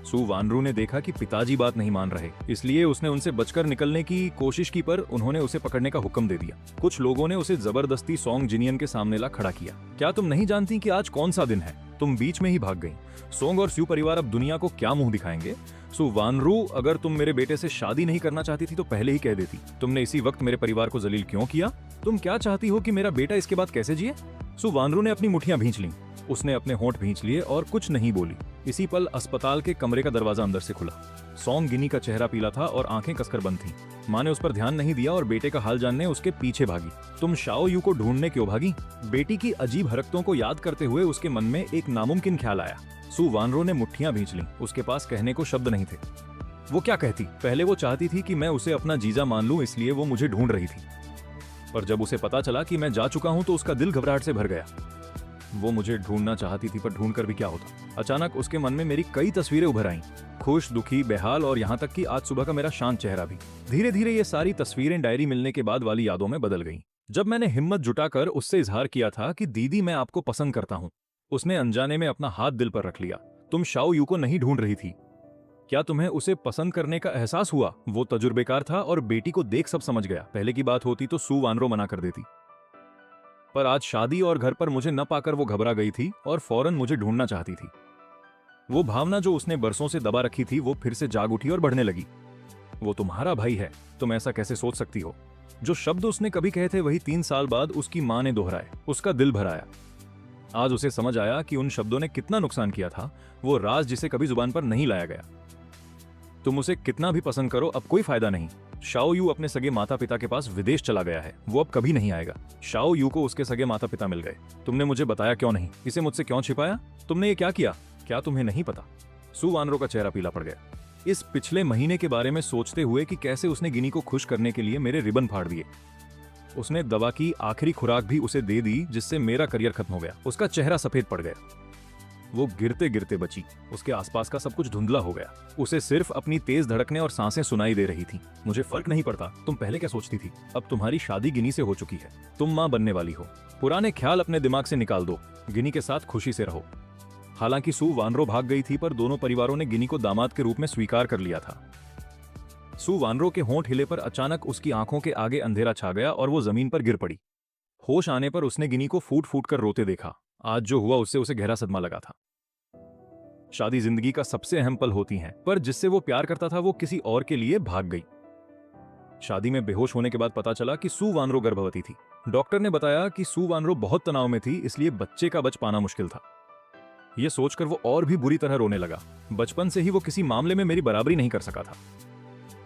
Speaker 1: सु वानरू ने देखा कि पिताजी बात नहीं मान रहे, इसलिए उसने उनसे बचकर निकलने की कोशिश की, पर उन्होंने उसे पकड़ने का हुक्म दे दिया। कुछ लोगों ने उसे जबरदस्ती सोंग जिनियन के सामने ला खड़ा किया। क्या तुम नहीं जानती कि आज कौन सा दिन है? तुम बीच में ही भाग गई। सोंग और स्यू परिवार अब दुनिया को क्या मुंह दिखाएंगे? सु वानरू, अगर तुम मेरे बेटे से शादी नहीं करना चाहती थी तो पहले ही कह देती। तुमने इसी वक्त मेरे परिवार को जलील क्यों किया? तुम क्या चाहती हो कि मेरा बेटा इसके बाद कैसे जिए? सु वानरू ने अपनी मुठ्ठियां भींच लीं। उसने अपने होंठ भींच लिए और कुछ नहीं बोली। इसी पल अस्पताल के कमरे का दरवाजा अंदर से खुला। सोंग गिनी का चेहरा पीला था और आंखें कसकर बंद थीं। मां ने उस पर ध्यान नहीं दिया और बेटे का हाल जानने उसके पीछे भागी। तुम शाओ यू को ढूंढने क्यों भागी? बेटी की अजीब हरकतों को याद करते हुए उसके मन में एक नामुमकिन ख्याल आया। सु वानरू ने मुट्ठियां भींच लीं। उसके पास कहने को शब्द नहीं थे। वो क्या कहती? पहले वो चाहती थी कि मैं उसे अपना जीजा मान लूं, इसलिए वो मुझे ढूंढ रही थी। पर जब उसे पता चला कि मैं जा चुका हूं तो उसका दिल घबराहट से भर गया। वो मुझे ढूंढना चाहती थी, पर ढूंढ कर भी क्या होता? अचानक उसके मन में मेरी कई तस्वीरें उभर आईं। खुश, दुखी, बेहाल और यहाँ तक कि आज सुबह का मेरा शांत चेहरा भी। धीरे धीरे ये सारी तस्वीरें डायरी मिलने के बाद वाली यादों में बदल गईं। जब मैंने हिम्मत जुटाकर उससे इजहार किया था कि दीदी, मैं आपको पसंद करता हूँ, उसने अनजाने में अपना हाथ दिल पर रख लिया। तुम शाओ यू को नहीं ढूंढ रही थी। क्या तुम्हें उसे पसंद करने का एहसास हुआ? वो तजुर्बेकार था और बेटी को देख सब समझ गया। पहले की बात होती तो सु वानरू मना कर देती, पर आज शादी और घर पर मुझे न पाकर वो घबरा गई थी और फौरन मुझे ढूंढना चाहती थी। वो भावना जो उसने बरसों से दबा रखी थी वो फिर से जाग उठी और बढ़ने लगी। वो तुम्हारा भाई है, तुम ऐसा कैसे सोच सकती हो? जो शब्द उसने कभी कहे थे वही 3 साल बाद उसकी मां ने दोहराए। उसका दिल भर आया। आज उसे समझ आया कि उन शब्दों ने कितना नुकसान किया था। वो राज जिसे कभी जुबान पर नहीं लाया गया। तुम उसे कितना भी पसंद करो, अब कोई फायदा नहीं। शाओ यू अपने सगे माता पिता के पास विदेश चला गया है। वो अब कभी नहीं आएगा। शाओ यू को उसके सगे माता पिता मिल गए। तुमने मुझे बताया क्यों नहीं? इसे मुझसे क्यों छिपाया? तुमने ये क्या किया? क्या तुम्हें नहीं पता? सु वानरू का चेहरा पीला पड़ गया। इस पिछले महीने के बारे में सोचते हुए कि कैसे उसने गिनी को खुश करने के लिए मेरे रिबन फाड़ दिए। उसने दवा की आखिरी खुराक भी उसे दे दी, जिससे मेरा करियर खत्म हो गया। उसका चेहरा सफेद पड़ गया। वो गिरते गिरते बची। उसके आसपास का सब कुछ धुंधला हो गया। उसे सिर्फ अपनी तेज धड़कनें और सांसें सुनाई दे रही थी। मुझे फर्क नहीं पड़ता तुम पहले क्या सोचती थी, अब तुम्हारी शादी गिनी से हो चुकी है, तुम माँ बनने वाली हो। पुराने ख्याल अपने दिमाग से निकाल दो, गिनी के साथ खुशी से रहो। हालांकि सू वानरो भाग गई थी, पर दोनों परिवारों ने गिनी को दामाद के रूप में स्वीकार कर लिया था। सू वानरो के होंठ हिले पर अचानक उसकी आंखों के आगे अंधेरा छा गया और वो जमीन पर गिर पड़ी। होश आने पर उसने गिनी को फूट फूट कर रोते देखा। आज जो हुआ उससे उसे गहरा सदमा लगा था। शादी जिंदगी का सबसे अहम पल होती है, पर जिससे वो प्यार करता था वो किसी और के लिए भाग गई। शादी में बेहोश होने के बाद पता चला कि सू वानरो गर्भवती थी। डॉक्टर ने बताया कि सू वानरो बहुत तनाव में थी, इसलिए बच्चे का बच पाना मुश्किल था। यह सोचकर वो और भी बुरी तरह रोने लगा। बचपन से ही वो किसी मामले में मेरी बराबरी नहीं कर सका था।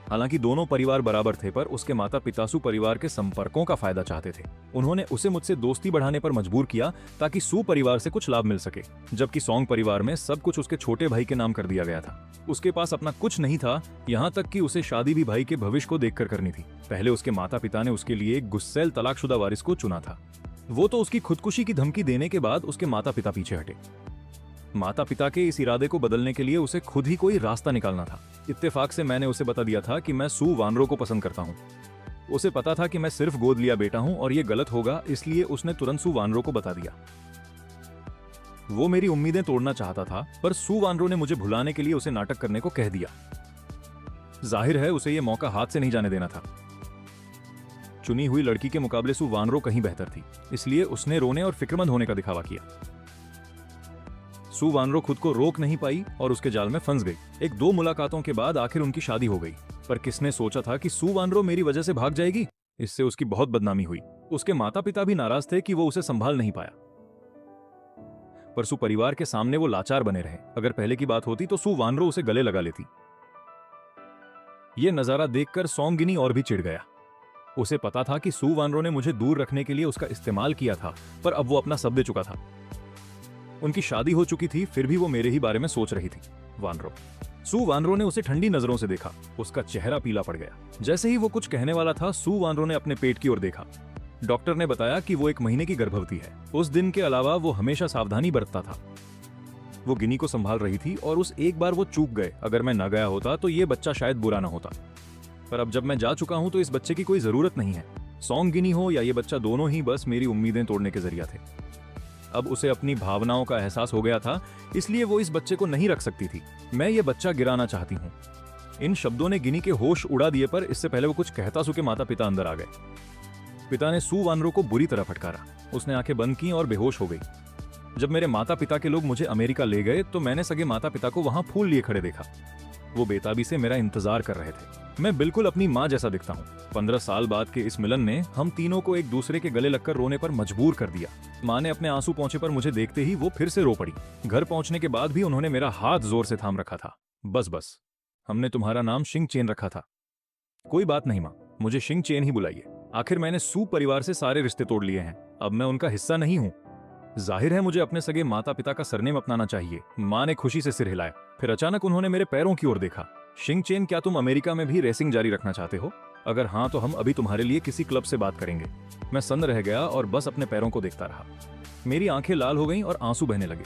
Speaker 1: हालांकि दोनों परिवार बराबर थे, पर उसके माता पिता सू परिवार के संपर्कों का फायदा चाहते थे। उन्होंने उसे मुझसे दोस्ती बढ़ाने पर मजबूर किया ताकि सू परिवार से कुछ लाभ मिल सके, जबकि सोंग परिवार में सब कुछ उसके छोटे भाई के नाम कर दिया गया था। उसके पास अपना कुछ नहीं था, यहाँ तक कि उसे शादी भी भाई के भविष्य को देखकर करनी थी। पहले उसके माता पिता ने उसके लिए एक गुस्सैल तलाकशुदा वारिस को चुना था। वो तो उसकी खुदकुशी की धमकी देने के बाद उसके माता पिता पीछे हटे। माता पिता के इस इरादे को बदलने के लिए उसे खुद ही कोई रास्ता निकालना था। इत्तेफाक से मैंने उसे बता दिया था कि मैं सू वानरो को पसंद करता हूँ। उसे पता था कि मैं सिर्फ गोद लिया बेटा हूँ और ये गलत होगा, इसलिए उसने तुरंत सू वानरो को बता दिया। वो मेरी उम्मीदें तोड़ना चाहता था, पर सू वानरो ने मुझे भुलाने के लिए उसे नाटक करने को कह दिया। जाहिर है उसे ये मौका हाथ से नहीं जाने देना था। चुनी हुई लड़की के मुकाबले सू वानरो कहीं बेहतर थी, इसलिए उसने रोने और फिक्रमंद होने का दिखावा किया। सू वानरो खुद को रोक नहीं पाई और उसके जाल में फंस गई। एक दो मुलाकातों के बाद आखिर उनकी शादी हो गई, पर किसने सोचा था कि सू वानरो मेरी वजह से भाग जाएगी। इससे उसकी बहुत बदनामी हुई। उसके माता पिता भी नाराज थे कि वो उसे संभाल नहीं पाया, पर सू परिवार के सामने वो लाचार बने रहे। अगर पहले की बात होती तो सू वानरो उसे गले लगा लेती। ये नजारा देखकर सोंगिनी और भी चिढ़ गया। उसे पता था कि सू वानरो ने मुझे दूर रखने के लिए उसका इस्तेमाल किया था, पर अब वो अपना सब दे चुका था। उनकी शादी हो चुकी थी, फिर भी वो मेरे ही बारे में सोच रही थी। वानरो। सू वानरो ने उसे ठंडी नजरों से देखा। उसका चेहरा पीला पड़ गया। जैसे ही वो कुछ कहने वाला था, सू वानरो ने अपने पेट की ओर देखा। डॉक्टर ने बताया कि वो 1 महीने की गर्भवती है। उस दिन के अलावा वो हमेशा सावधानी बरतता था। वो गिनी को संभाल रही थी और उस एक बार वो चूक गए। अगर मैं न गया होता तो ये बच्चा शायद बुरा ना होता, पर अब जब मैं जा चुका हूं तो इस बच्चे की कोई जरूरत नहीं है। सोंग गिनी हो या ये बच्चा, दोनों ही बस मेरी उम्मीदें तोड़ने के जरिया थे। अब उसे अपनी भावनाओं का एहसास हो गया था, इसलिए वो इस बच्चे को नहीं रख सकती थी। मैं ये बच्चा गिराना चाहती हूँ। इन शब्दों ने गिनी के होश उड़ा दिए, पर इससे पहले वो कुछ कहता सू के माता पिता अंदर आ गए। पिता ने सू वानरो को बुरी तरह फटकारा। उसने आंखें बंद की और बेहोश हो गई। जब मेरे माता पिता के लोग मुझे अमेरिका ले गए तो मैंने सगे माता पिता को वहां फूल लिए खड़े देखा। वो बेताबी से मेरा इंतजार कर रहे थे। मैं बिल्कुल अपनी माँ जैसा दिखता हूँ। 15 साल बाद के इस मिलन ने हम तीनों को एक दूसरे के गले लगकर रोने पर मजबूर कर दिया। माँ ने अपने आंसू पहुंचे पर मुझे देखते ही वो फिर से रो पड़ी। घर पहुंचने के बाद भी उन्होंने मेरा हाथ जोर से थाम रखा था। बस हमने तुम्हारा नाम शिंग चेन रखा था। कोई बात नहीं माँ, मुझे शिंग चेन ही बुलाइए। आखिर मैंने सू परिवार से सारे रिश्ते तोड़ लिए हैं, अब मैं उनका हिस्सा नहीं हूँ। जाहिर है मुझे अपने सगे माता पिता का सरनेम अपनाना चाहिए। माँ ने खुशी से सिर हिलाया। फिर अचानक उन्होंने मेरे पैरों की ओर देखा। शिंग चेन, क्या तुम अमेरिका में भी रेसिंग जारी रखना चाहते हो? अगर हाँ तो हम अभी तुम्हारे लिए किसी क्लब से बात करेंगे। मैं सन्न रह गया और बस अपने पैरों को देखता रहा। मेरी आंखें लाल हो गईं और आंसू बहने लगे।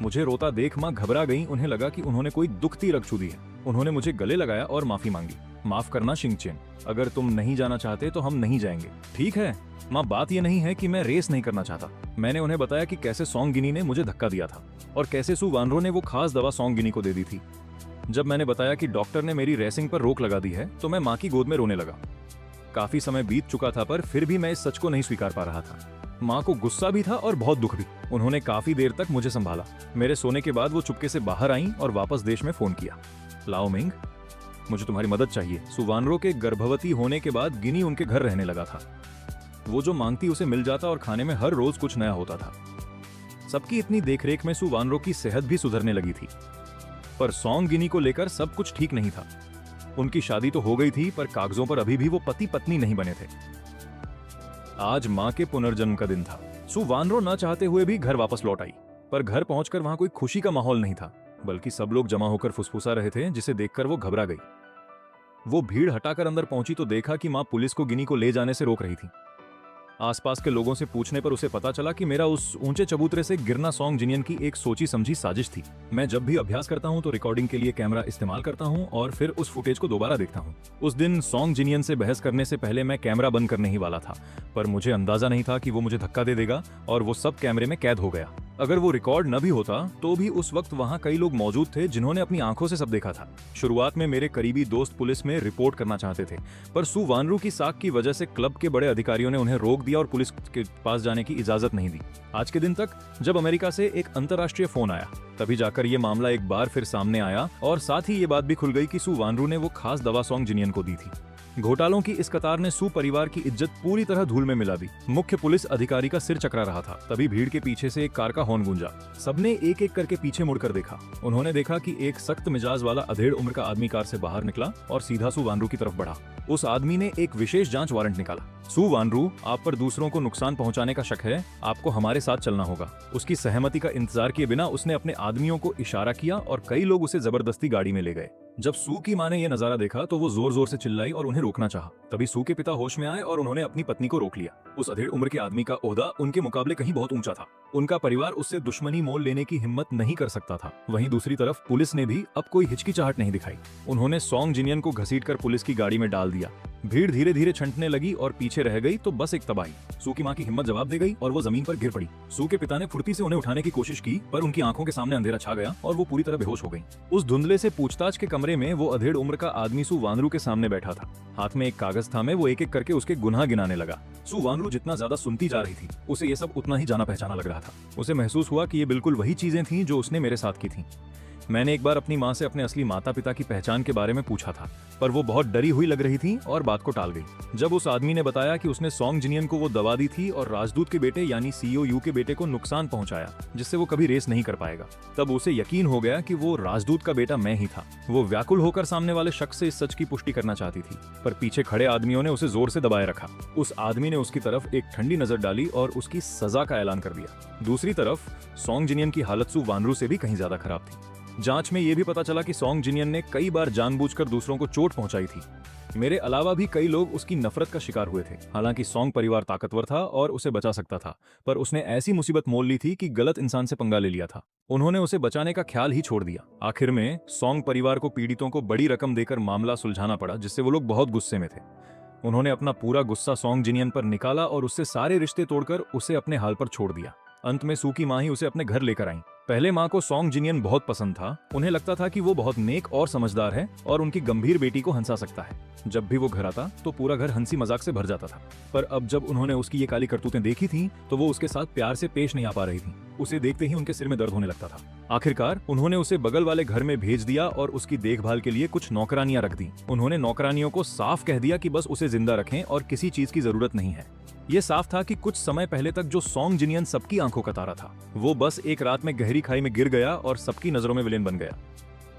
Speaker 1: मुझे रोता देख माँ घबरा गईं। उन्हें लगा कि उन्होंने कोई दुखती रग छू दी है। उन्होंने मुझे गले लगाया और माफी मांगी। माफ करना शिंग चेन, अगर तुम नहीं जाना चाहते तो हम नहीं जाएंगे। ठीक है माँ, बात यह नहीं है कि मैं रेस नहीं करना चाहता। मैंने उन्हें बताया कि कैसे सोंग गिनी ने मुझे धक्का दिया था और कैसे सू वानरो ने वो खास दवा सोंग गिनी को दे दी थी। जब मैंने बताया कि डॉक्टर ने मेरी रेसिंग पर रोक लगा दी है तो मैं माँ की गोद में रोने लगा। काफी समय बीत चुका था, पर फिर भी मैं इस सच को नहीं स्वीकार पा रहा था। माँ को गुस्सा भी था और बहुत दुख भी। उन्होंने काफी देर तक मुझे संभाला। मेरे सोने के बाद वो चुपके से बाहर आईं और वापस देश में फोन किया। लाओ मिंग, मुझे तुम्हारी मदद चाहिए। सू वानरो के गर्भवती होने के बाद गिनी उनके घर रहने लगा था। वो जो मांगती उसे मिल जाता और खाने में हर रोज कुछ नया होता था। सबकी इतनी देखरेख में सू वानरो की सेहत भी सुधरने लगी थी, पर सोंग गिनी को लेकर सब कुछ ठीक नहीं था। उनकी शादी तो हो गई थी, पर कागजों पर अभी भी वो पति पत्नी नहीं बने थे। आज माँ के पुनर्जन्म का दिन था। सू वानरो न चाहते हुए भी घर वापस लौट आई, पर घर पहुंचकर वहां कोई खुशी का माहौल नहीं था, बल्कि सब लोग जमा होकर फुसफुसा रहे थे, जिसे देखकर वो घबरा गई। वो भीड़ हटाकर अंदर पहुंची तो देखा कि माँ पुलिस को गिनी को ले जाने से रोक रही थी। आसपास के लोगों से पूछने पर उसे पता चला कि मेरा उस ऊंचे चबूतरे से गिरना सॉन्ग जिनियन की एक सोची समझी साजिश थी। मैं जब भी अभ्यास करता हूं तो रिकॉर्डिंग के लिए कैमरा इस्तेमाल करता हूं और फिर उस फुटेज को दोबारा देखता हूं। उस दिन सॉन्ग जिनियन से बहस करने से पहले मैं कैमरा बंद करने ही वाला था, पर मुझे अंदाजा नहीं था कि वो मुझे धक्का दे देगा और वो सब कैमरे में कैद हो गया। अगर वो रिकॉर्ड न भी होता तो भी उस वक्त वहाँ कई लोग मौजूद थे जिन्होंने अपनी आंखों से सब देखा था। शुरुआत में मेरे करीबी दोस्त पुलिस में रिपोर्ट करना चाहते थे, पर सू वानरू की साख की वजह से क्लब के बड़े अधिकारियों ने उन्हें रोक दिया और पुलिस के पास जाने की इजाजत नहीं दी। आज के दिन तक जब अमेरिका से एक अंतर्राष्ट्रीय फोन आया तभी जाकर ये मामला एक बार फिर सामने आया और साथ ही ये बात भी खुल गई कि सू वानरू ने वो खास दवा सॉन्ग जिनियन को दी थी। घोटालों की इस कतार ने सू परिवार की इज्जत पूरी तरह धूल में मिला दी। मुख्य पुलिस अधिकारी का सिर चकरा रहा था, तभी भीड़ के पीछे से एक कार का हॉर्न गूंजा। सबने एक एक करके पीछे मुड़कर देखा। उन्होंने देखा कि एक सख्त मिजाज वाला अधेड़ उम्र का आदमी कार से बाहर निकला और सीधा सू वानरू की तरफ बढ़ा। उस आदमी ने एक विशेष जांच वारंट निकाला। सू वानरू, आप पर दूसरों को नुकसान पहुंचाने का शक है, आपको हमारे साथ चलना होगा। उसकी सहमति का इंतजार किए बिना उसने अपने आदमियों को इशारा किया और कई लोग उसे जबरदस्ती गाड़ी में ले गए। जब सू की मां ने यह नजारा देखा तो वो जोर जोर से चिल्लाई और उन्हें रोकना चाहा। तभी सू के पिता होश में आए और उन्होंने अपनी पत्नी को रोक लिया। उस अधेड़ उम्र के आदमी का ओहदा उनके मुकाबले कहीं बहुत ऊंचा था। उनका परिवार उससे दुश्मनी मोल लेने की हिम्मत नहीं कर सकता था। वहीं दूसरी तरफ पुलिस ने भी अब कोई हिचकिचाहट नहीं दिखाई। उन्होंने सॉन्ग जिनियन को घसीटकर पुलिस की गाड़ी में डाल दिया। भीड़ धीरे धीरे छंटने लगी और पीछे रह गई तो बस एक तबाही। सू की मां की हिम्मत जवाब दे गई और वो जमीन पर गिर पड़ी। सू के पिता ने फुर्ती से उन्हें उठाने की कोशिश की, पर उनकी आंखों के सामने अंधेरा छा गया और वो पूरी तरह बेहोश हो गई। उस धुंधले से पूछताछ के कमरे में वो अधेड़ उम्र का आदमी सू वानरू के सामने बैठा था। हाथ में एक कागज था। वो एक एक करके उसके गुनाह गिनाने लगा। सू वानरू जितना ज्यादा सुनती जा रही थी, उसे ये सब उतना ही जाना पहचाना लग रहा था। उसे महसूस हुआ कि ये बिल्कुल वही चीजें थीं जो उसने मेरे साथ की थीं। मैंने एक बार अपनी माँ से अपने असली माता पिता की पहचान के बारे में पूछा था, पर वो बहुत डरी हुई लग रही थी और बात को टाल गई। जब उस आदमी ने बताया कि उसने सॉन्ग जिनियन को वो दवा दी थी और राजदूत के बेटे यानी सीओयू के बेटे को नुकसान पहुंचाया जिससे वो कभी रेस नहीं कर पाएगा, तब उसे यकीन हो गया कि वो राजदूत का बेटा मैं ही था। वो व्याकुल होकर सामने वाले शख्स से इस सच की पुष्टि करना चाहती थी, पर पीछे खड़े आदमियों ने उसे जोर से दबाए रखा। उस आदमी ने उसकी तरफ एक ठंडी नजर डाली और उसकी सजा का ऐलान कर दिया। दूसरी तरफ सॉन्ग जिनियन की हालत सू वानरू से भी कहीं ज्यादा खराब थी। जांच में यह भी पता चला कि सॉन्ग जिनियन ने कई बार जानबूझकर दूसरों को चोट पहुंचाई थी। मेरे अलावा भी कई लोग उसकी नफरत का शिकार हुए थे। हालांकि सॉन्ग परिवार ताकतवर था और उसे बचा सकता था, पर उसने ऐसी मुसीबत मोल ली थी कि गलत इंसान से पंगा ले लिया था। उन्होंने उसे बचाने का ख्याल ही छोड़ दिया। आखिर में सॉन्ग परिवार को पीड़ितों को बड़ी रकम देकर मामला सुलझाना पड़ा, जिससे वो लोग बहुत गुस्से में थे। उन्होंने अपना पूरा गुस्सा सॉन्ग जिनियन पर निकाला और उससे सारे रिश्ते तोड़कर उसे अपने हाल पर छोड़ दिया। अंत में सू की मां ही उसे अपने घर लेकर आई। पहले मां को सॉन्ग जिनियन बहुत पसंद था। उन्हें लगता था कि वो बहुत नेक और समझदार है और उनकी गंभीर बेटी को हंसा सकता है। जब भी वो घर आता तो पूरा घर हंसी मजाक से भर जाता था, पर अब जब उन्होंने उसकी ये काली करतूतें देखी थीं, तो वो उसके साथ प्यार से पेश नहीं आ पा रही थी। उसे देखते ही उनके सिर में दर्द होने लगता था। आखिरकार उन्होंने उसे बगल वाले घर में भेज दिया और उसकी देखभाल के लिए कुछ नौकरानियां रख दी। उन्होंने नौकरानियों को साफ कह दिया कि बस उसे जिंदा रखें और किसी चीज की जरूरत नहीं है। ये साफ था कि कुछ समय पहले तक जो सॉन्ग जिनियन सबकी आंखों का तारा था, वो बस एक रात में गहरी खाई में गिर गया और सबकी नजरों में विलेन बन गया।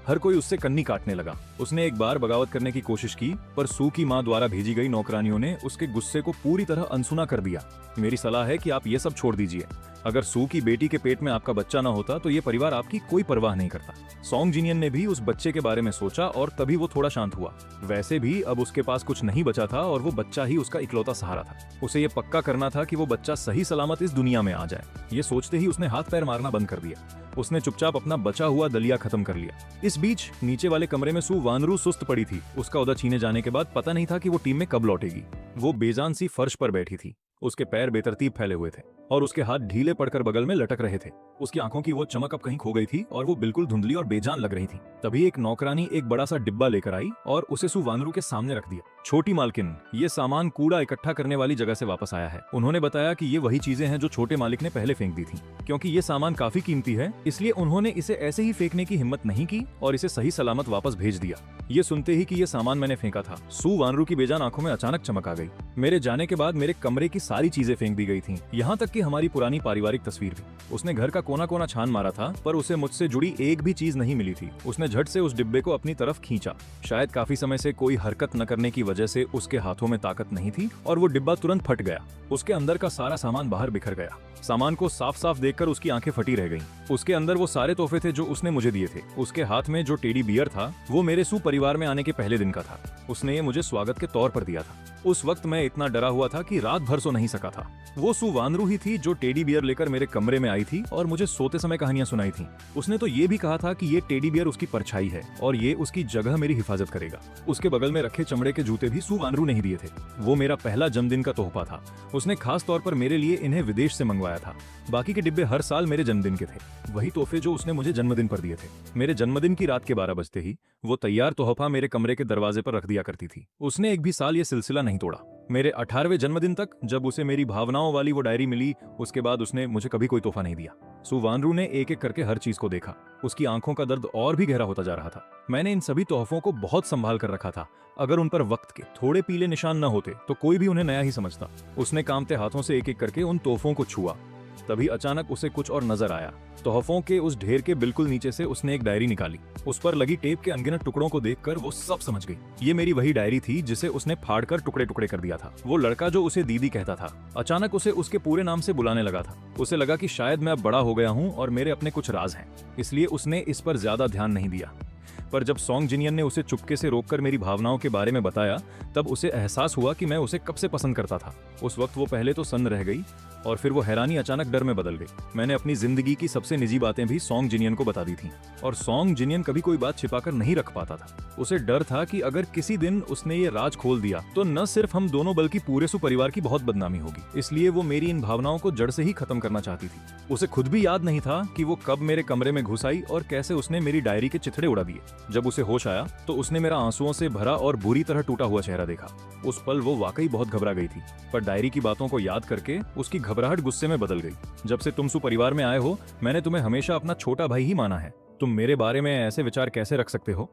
Speaker 1: हर कोई उससे कन्नी काटने लगा। उसने एक बार बगावत करने की कोशिश की, पर सू की मां द्वारा भेजी गई नौकरानियों ने उसके गुस्से को पूरी तरह अनसुना कर दिया। मेरी सलाह है कि आप ये सब छोड़ दीजिए। अगर सू की बेटी के पेट में आपका बच्चा ना होता तो ये परिवार आपकी कोई परवाह नहीं करता। सॉन्ग जिनियन ने भी उस बच्चे के बारे में सोचा और तभी वो थोड़ा शांत हुआ। वैसे भी अब उसके पास कुछ नहीं बचा था और वो बच्चा ही उसका इकलौता सहारा था। उसे ये पक्का करना था कि वो बच्चा सही सलामत इस दुनिया में आ जाए। ये सोचते ही उसने हाथ पैर मारना बंद कर दिया। उसने चुपचाप अपना बचा हुआ दलिया खत्म कर लिया। इस बीच नीचे वाले कमरे में सू वानरू सुस्त पड़ी थी। उसका ओहदा छीने जाने के बाद पता नहीं था कि वो टीम में कब लौटेगी। वो बेजान सी फर्श पर बैठी थी। उसके पैर बेतरतीब फैले हुए थे और उसके हाथ ढीले पड़कर बगल में लटक रहे थे। उसकी आंखों की वो चमक अब कहीं खो गई थी और वो बिल्कुल धुंधली और बेजान लग रही थी। तभी एक नौकरानी एक बड़ा सा डिब्बा लेकर आई और उसे सू वानरू के सामने रख दिया। छोटी मालकिन, ये सामान कूड़ा इकट्ठा करने वाली जगह से वापस आया है। उन्होंने बताया कि ये वही चीजें हैं जो छोटे मालिक ने पहले फेंक दी थी। क्योंकि ये सामान काफी कीमती है, इसलिए उन्होंने इसे ऐसे ही फेंकने की हिम्मत नहीं की और इसे सही सलामत वापस भेज दिया। ये सुनते ही कि ये सामान मैंने फेंका था, सू वानरू की बेजान आंखों में अचानक चमक आ गई। मेरे जाने के बाद मेरे कमरे की सारी चीजें फेंक दी गई थीं, यहाँ तक कि हमारी पुरानी पारिवारिक तस्वीर भी। उसने घर का कोना कोना छान मारा था, पर उसे मुझसे जुड़ी एक भी चीज नहीं मिली थी। उसने झट से उस डिब्बे को अपनी तरफ खींचा। शायद काफी समय से कोई हरकत न करने की वजह से उसके हाथों में ताकत नहीं थी और वो डिब्बा तुरंत फट गया। उसके अंदर का सारा सामान बाहर बिखर गया। सामान को साफ साफ देखकर उसकी आंखें फटी रह गईं। उसके अंदर वो सारे तोहफे थे जो उसने मुझे दिए थे। उसके हाथ में जो टेडी बियर था, वो मेरे सू परिवार में आने के पहले दिन का था। उसने ये मुझे स्वागत के तौर पर दिया था। उस वक्त मैं इतना डरा हुआ था कि रात भर सो नहीं नहीं सका था। वो सू वानरू ही थी जो टेडी बियर लेकर मेरे कमरे में आई थी और मुझे सोते समय कहानियां सुनाई थी। उसने तो ये भी कहा था कि ये टेडी बियर उसकी परछाई है और ये उसकी जगह मेरी हिफाजत करेगा। उसके बगल में रखे चमड़े के जूते भी सू वानरू ने ही दिए थे। वो मेरा पहला जन्मदिन का तोहफा था। उसने खास तौर पर मेरे लिए इन्हें विदेश से मंगवाया था। बाकी के डिब्बे हर साल मेरे जन्मदिन के थे, वही तोहफे जो उसने मुझे जन्मदिन पर दिए थे। मेरे जन्मदिन की रात के 12 बजते ही वो तैयार तोहफा मेरे कमरे के दरवाजे पर रख दिया करती थी। उसने एक भी साल ये सिलसिला नहीं तोड़ा। मेरे 18वें जन्मदिन तक, जब उसे मेरी भावनाओं वाली वो डायरी मिली, उसके बाद उसने मुझे कभी कोई तोहफा नहीं दिया। सू वानरू ने एक एक करके हर चीज को देखा। उसकी आंखों का दर्द और भी गहरा होता जा रहा था। मैंने इन सभी तोहफों को बहुत संभाल कर रखा था। अगर उन पर वक्त के थोड़े पीले निशान न होते तो कोई भी उन्हें नया ही समझता। उसने कांपते हाथों से एक एक करके उन तोहफों को छुआ। तभी अचानक उसे कुछ और नजर आया। तोहफों के उस ढेर के बिल्कुल नीचे से उसने एक डायरी निकाली। उस पर लगी टेप के अनगिनत टुकड़ों को देखकर वो सब समझ गई। ये मेरी वही डायरी थी जिसे उसने फाड़कर टुकड़े टुकड़े कर दिया था। वो लड़का जो उसे दीदी कहता था, अचानक उसे उसके पूरे नाम से बुलाने लगा था। उसे लगा कि शायद मैं अब बड़ा हो गया हूँ और मेरे अपने कुछ राज हैं, इसलिए उसने इस पर ज्यादा ध्यान नहीं दिया। पर जब सॉन्ग जिनियन ने उसे चुपके से रोककर मेरी भावनाओं के बारे में बताया, तब उसे एहसास हुआ कि मैं उसे कब से पसंद करता था। उस वक्त वो पहले तो सन्न रह गई और फिर वो हैरानी अचानक डर में बदल गई। मैंने अपनी जिंदगी की सबसे निजी बातें भी सॉन्ग जिनियन को बता दी थी और सॉन्ग जिनियन कभी कोई बात छिपाकर नहीं रख पाता था। उसे डर था कि अगर किसी दिन उसने ये राज खोल दिया तो न सिर्फ हम दोनों बल्कि पूरे सू परिवार की बहुत बदनामी होगी। इसलिए वो मेरी इन भावनाओं को जड़ से ही खत्म करना चाहती थी। उसे खुद भी याद नहीं था कि वो कब मेरे कमरे में घुस आई और कैसे उसने मेरी डायरी के चिथड़े उड़ा दिए। जब उसे होश आया तो उसने मेरा आंसुओं से भरा और बुरी तरह टूटा हुआ चेहरा देखा। उस पल वो वाकई बहुत घबरा गई थी, पर डायरी की बातों को याद करके उसकी घबराहट गुस्से में बदल गई। जब से तुम सू परिवार में आए हो, मैंने तुम्हें हमेशा अपना छोटा भाई ही माना है। तुम मेरे बारे में ऐसे विचार कैसे रख सकते हो?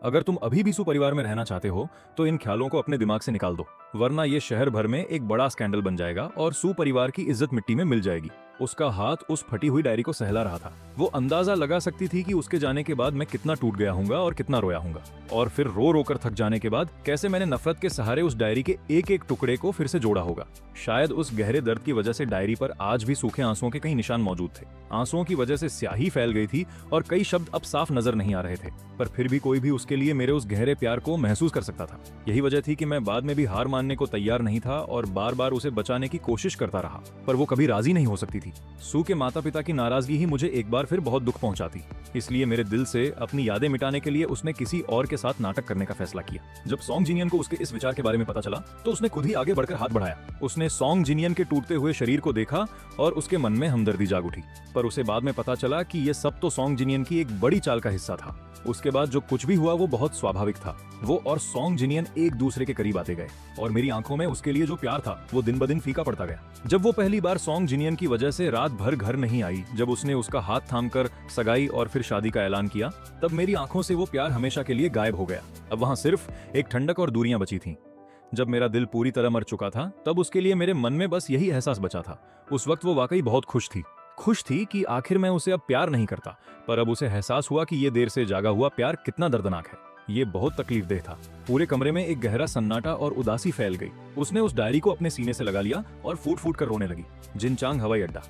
Speaker 1: अगर तुम अभी भी सू परिवार में रहना चाहते हो तो इन ख्यालों को अपने दिमाग से निकाल दो, वरना ये शहर भर में एक बड़ा स्कैंडल बन जाएगा और सू परिवार की इज्जत मिट्टी में मिल जाएगी। उसका हाथ उस फटी हुई डायरी को सहला रहा था। वो अंदाजा लगा सकती थी कि उसके जाने के बाद मैं कितना टूट गया हूंगा और कितना रोया हूंगा, और फिर रो रो कर थक जाने के बाद कैसे मैंने नफरत के सहारे उस डायरी के एक एक टुकड़े को फिर से जोड़ा होगा। शायद उस गहरे दर्द की वजह से डायरी पर आज भी सूखे आंसुओं के कई निशान मौजूद थे। आंसुओं की वजह से स्याही फैल गई थी और कई शब्द अब साफ नजर नहीं आ रहे थे, पर फिर भी कोई भी उसके लिए मेरे उस गहरे प्यार को महसूस कर सकता था। यही वजह थी कि मैं बाद में भी हार मानने को तैयार नहीं था और बार बार उसे बचाने की कोशिश करता रहा, पर वो कभी राजी नहीं हो सकती थी। सू के माता पिता की नाराजगी ही मुझे एक बार फिर बहुत दुख पहुंचाती, इसलिए मेरे दिल से अपनी यादें मिटाने के लिए उसने किसी और के साथ नाटक करने का फैसला किया। जब सॉन्ग जिनियन को उसके इस विचार के बारे में पता चला तो उसने खुद ही आगे बढ़कर हाथ बढ़ाया। उसने सॉन्ग जिनियन के टूटते हुए शरीर को देखा और उसके मन में हमदर्दी जाग उठी, पर उसे बाद में पता चला कि ये सब तो सॉन्ग जिनियन की एक बड़ी चाल का हिस्सा था। उसके बाद जो कुछ भी हुआ वो बहुत स्वाभाविक था। वो और सॉन्ग जिनियन एक दूसरे के करीब आते गए और मेरी आंखों में उसके लिए जो प्यार था वो दिन ब दिन फीका पड़ता गया। जब वो पहली बार सॉन्ग जिनियन की वजह से रात भर घर नहीं आई, जब उसने उसका हाथ थामकर सगाई और फिर शादी का ऐलान किया, तब मेरी आंखों से वो प्यार हमेशा के लिए गायब हो गया। अब वहां सिर्फ एक ठंडक और दूरियां बची थीं। जब मेरा दिल पूरी तरह मर चुका था तब उसके लिए मेरे मन में बस यही एहसास बचा था। उस वक्त वो वाकई बहुत खुश थी कि आखिर मैं उसे अब प्यार नहीं करता, पर अब उसे एहसास हुआ कि ये देर से जागा हुआ प्यार कितना दर्दनाक है। ये बहुत तकलीफदेह था। पूरे कमरे में एक गहरा सन्नाटा और उदासी फैल गई। उसने उस डायरी को अपने सीने से लगा लिया और फूट फूट कर रोने लगी। जिनचांग हवाई अड्डा।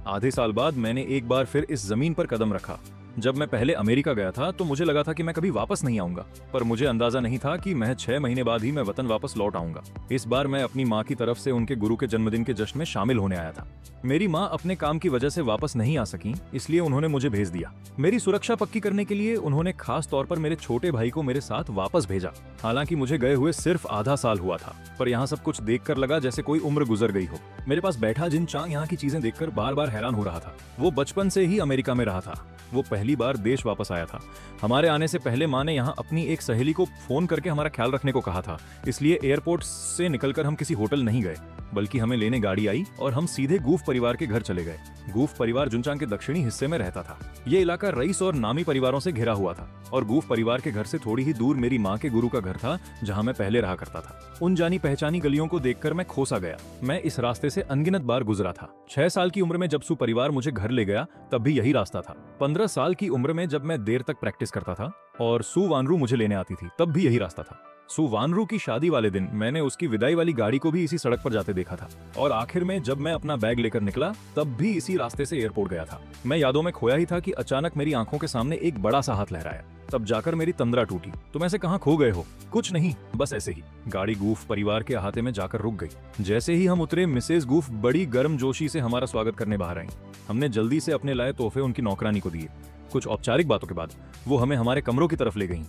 Speaker 1: आधे साल बाद मैंने एक बार फिर इस जमीन पर कदम रखा। जब मैं पहले अमेरिका गया था तो मुझे लगा था कि मैं कभी वापस नहीं आऊंगा, पर मुझे अंदाजा नहीं था कि महज 6 महीने बाद ही मैं वतन वापस लौट आऊंगा। इस बार मैं अपनी माँ की तरफ से उनके गुरु के जन्मदिन के जश्न में शामिल होने आया था। मेरी माँ अपने काम की वजह से वापस नहीं आ सकी, इसलिए उन्होंने मुझे भेज दिया। मेरी सुरक्षा पक्की करने के लिए उन्होंने खास तौर पर मेरे छोटे भाई को मेरे साथ वापस भेजा। हालांकि मुझे गए हुए सिर्फ आधा साल हुआ था, पर यहाँ सब कुछ देखकर लगा जैसे कोई उम्र गुजर गई हो। मेरे पास बैठा जिनचांग यहाँ की चीजें देखकर बार बार हैरान हो रहा था। वो बचपन से ही अमेरिका में रहा था। वो पहली बार देश वापस आया था। हमारे आने से पहले माँ ने यहाँ अपनी एक सहेली को फोन करके हमारा ख्याल रखने को कहा था, इसलिए एयरपोर्ट से निकलकर हम किसी होटल नहीं गए, बल्कि हमें लेने गाड़ी आई और हम सीधे गूफ परिवार के घर चले गए। गूफ परिवार जुनचांग के दक्षिणी हिस्से में रहता था। ये इलाका रईस और नामी परिवारों से घिरा हुआ था और गूफ परिवार के घर से थोड़ी ही दूर मेरी माँ के गुरु का घर था, जहाँ मैं पहले रहा करता था। उन जानी पहचानी गलियों को देखकर मैं खोसा गया। मैं इस रास्ते से अनगिनत बार गुजरा था। 6 साल की उम्र में जब सू परिवार मुझे घर ले गया तब भी यही रास्ता था। 15 साल की उम्र में जब मैं देर तक प्रैक्टिस करता था और सू वानरू मुझे लेने आती थी तब भी यही रास्ता था। सू वानरू की शादी वाले दिन मैंने उसकी विदाई वाली गाड़ी को भी इसी सड़क पर जाते देखा था और आखिर में जब मैं अपना बैग लेकर निकला तब भी इसी रास्ते से एयरपोर्ट गया था। मैं यादों में खोया ही था कि अचानक मेरी आंखों के सामने एक बड़ा सा हाथ लहराया। तब जाकर मेरी तंद्रा टूटी। तुम ऐसे कहाँ खो गए हो? कुछ नहीं, बस ऐसे ही। गाड़ी गूफ परिवार के अहाते में जाकर रुक गई। जैसे ही हम उतरे, मिसेज गूफ बड़ी गर्मजोशी से हमारा स्वागत करने बाहर आई। हमने जल्दी से अपने लाए तोहफे उनकी नौकरानी को दिए। कुछ औपचारिक बातों के बाद वो हमें हमारे कमरों की तरफ ले गईं।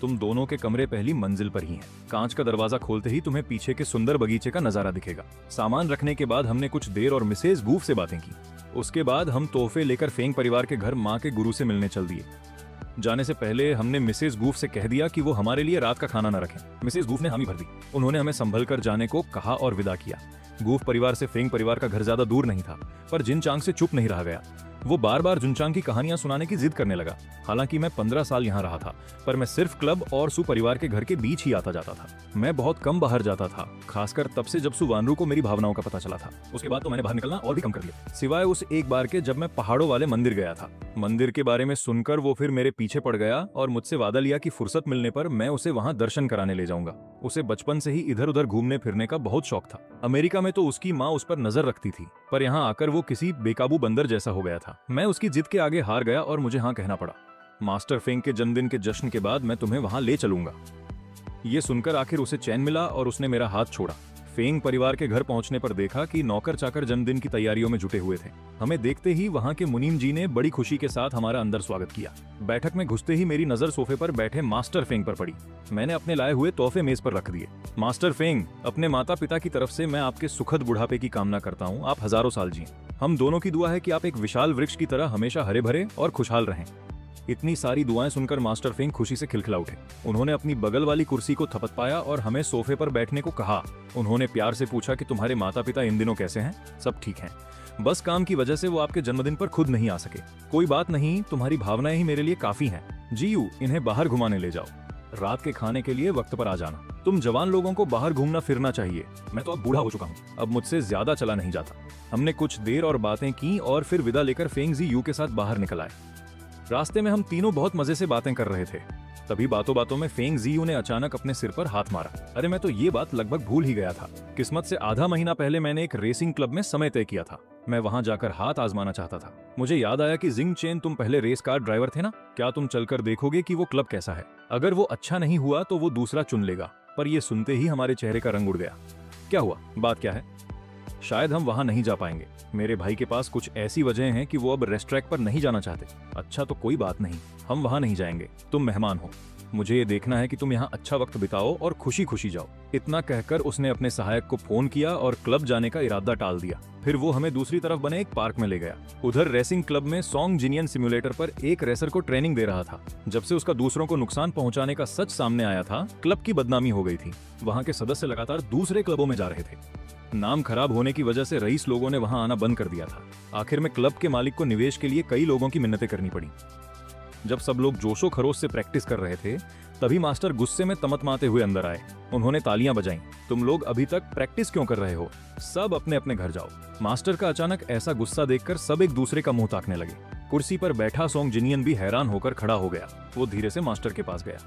Speaker 1: तुम दोनों के कमरे पहली मंजिल पर ही हैं। कांच का दरवाजा खोलते ही तुम्हें पीछे के सुंदर बगीचे का नजारा दिखेगा। सामान रखने के बाद हमने कुछ देर और मिसेज गूफ से बातें की। उसके बाद हम तोहफे लेकर फेंग परिवार के घर माँ के गुरु से मिलने चल दिए। जाने से पहले हमने मिसेज गूफ से कह दिया कि वो हमारे लिए रात का खाना न रखें। मिसेज गूफ ने हामी भर दी। उन्होंने हमें संभल कर जाने को कहा और विदा किया। गूफ परिवार से फेंग परिवार का घर ज्यादा दूर नहीं था, पर जिनचांग से चुप नहीं रह गया। वो बार बार जुनचांग की कहानियां सुनाने की जिद करने लगा। हालांकि मैं 15 साल यहाँ रहा था, पर मैं सिर्फ क्लब और सु परिवार के घर के बीच ही आता जाता था। मैं बहुत कम बाहर जाता था, खासकर तब से जब सु वानरू को मेरी भावनाओं का पता चला था। उसके बाद तो मैंने बाहर निकलना और भी कम कर लिया, सिवाय उस एक बार के जब मैं पहाड़ों वाले मंदिर गया था। मंदिर के बारे में सुनकर वो फिर मेरे पीछे पड़ गया और मुझसे वादा लिया कि फुर्सत मिलने पर मैं उसे वहाँ दर्शन कराने ले जाऊंगा। उसे बचपन से ही इधर उधर घूमने फिरने का बहुत शौक था। अमेरिका में तो उसकी माँ उस पर नजर रखती थी, पर यहाँ आकर वो किसी बेकाबू बंदर जैसा हो गया था। मैं उसकी जिद के आगे हार गया और मुझे हाँ कहना पड़ा। मास्टर फेंग के जन्मदिन के जश्न के बाद मैं तुम्हें वहां ले चलूंगा। ये सुनकर आखिर उसे चैन मिला और उसने मेरा हाथ छोड़ा। फेंग परिवार के घर पहुंचने पर देखा कि नौकर चाकर जन्मदिन की तैयारियों में जुटे हुए थे। हमें देखते ही वहां के मुनीम जी ने बड़ी खुशी के साथ हमारा अंदर स्वागत किया। बैठक में घुसते ही मेरी नजर सोफे पर बैठे मास्टर फेंग पर पड़ी। मैंने अपने लाए हुए तोहफे मेज पर रख दिए। मास्टर फेंग, अपने माता पिता की तरफ से मैं आपके सुखद बुढ़ापे की कामना करता हूँ। आप हजारों साल जिएं। हम दोनों की दुआ है कि आप एक विशाल वृक्ष की तरह हमेशा हरे भरे और खुशहाल रहें। इतनी सारी दुआएं सुनकर मास्टर फेंग खुशी से खिलखिला उठे। उन्होंने अपनी बगल वाली कुर्सी को थपथ पाया और हमें सोफे पर बैठने को कहा। उन्होंने प्यार से पूछा कि तुम्हारे माता पिता इन दिनों कैसे हैं? सब ठीक हैं। बस काम की वजह से वो आपके जन्मदिन पर खुद नहीं आ सके। कोई बात नहीं, तुम्हारी भावनाएं ही मेरे लिए काफी हैं। जीयू, इन्हें बाहर घुमाने ले जाओ। रात के खाने के लिए वक्त पर आ जाना। तुम जवान लोगों को बाहर घूमना फिरना चाहिए। मैं तो अब बूढ़ा हो चुका हूँ, अब मुझसे ज्यादा चला नहीं जाता। हमने कुछ देर और बातें की और फिर विदा लेकर फेंग जी यू के साथ बाहर निकल आए। रास्ते में हम तीनों बहुत मजे से बातें कर रहे थे। तभी बातों बातों में फेंग जीयू ने अचानक अपने सिर पर हाथ मारा। अरे मैं तो ये बात लगभग भूल ही गया था। किस्मत से आधा महीना पहले मैंने एक रेसिंग क्लब में समय तय किया था। मैं वहां जाकर हाथ आजमाना चाहता था। मुझे याद आया कि जिंग चेन, तुम पहले रेस कार ड्राइवर थे ना? क्या तुम चलकर देखोगे कि वो क्लब कैसा है? अगर वो अच्छा नहीं हुआ तो वो दूसरा चुन लेगा। पर ये सुनते ही हमारे चेहरे का रंग उड़ गया। क्या हुआ? बात क्या है? शायद हम वहां नहीं जा पाएंगे। मेरे भाई के पास कुछ ऐसी वजह हैं कि वो अब रेस ट्रैक पर नहीं जाना चाहते। अच्छा तो कोई बात नहीं, हम वहां नहीं जाएंगे। तुम मेहमान हो, मुझे ये देखना है कि तुम यहाँ अच्छा वक्त बिताओ और खुशी खुशी जाओ। इतना कहकर उसने अपने सहायक को फोन किया और क्लब जाने का इरादा टाल दिया। फिर वो हमें दूसरी तरफ बने एक पार्क में ले गया। उधर रेसिंग क्लब में सॉन्ग जिनियन सिम्युलेटर पर एक रेसर को ट्रेनिंग दे रहा था। जब से उसका दूसरों को नुकसान पहुंचाने का सच सामने आया था, क्लब की बदनामी हो गई थी। वहाँ के सदस्य लगातार दूसरे क्लबों में जा रहे थे। नाम खराब होने की वजह से रईस लोगों ने वहां आना बंद कर दिया था। आखिर में क्लब के मालिक को निवेश के लिए कई लोगों की मिन्नतें करनी पड़ी। जब सब लोग जोशो खरोश से प्रैक्टिस कर रहे थे, तभी मास्टर गुस्से में तमतमाते हुए अंदर आए। उन्होंने तालियां बजाईं। तुम लोग अभी तक प्रैक्टिस क्यों कर रहे हो? सब अपने अपने घर जाओ। मास्टर का अचानक ऐसा गुस्सा देखकर सब एक दूसरे का मुंह ताकने लगे। कुर्सी पर बैठा सॉन्ग जिनियन भी हैरान होकर खड़ा हो गया। वो धीरे से मास्टर के पास गया।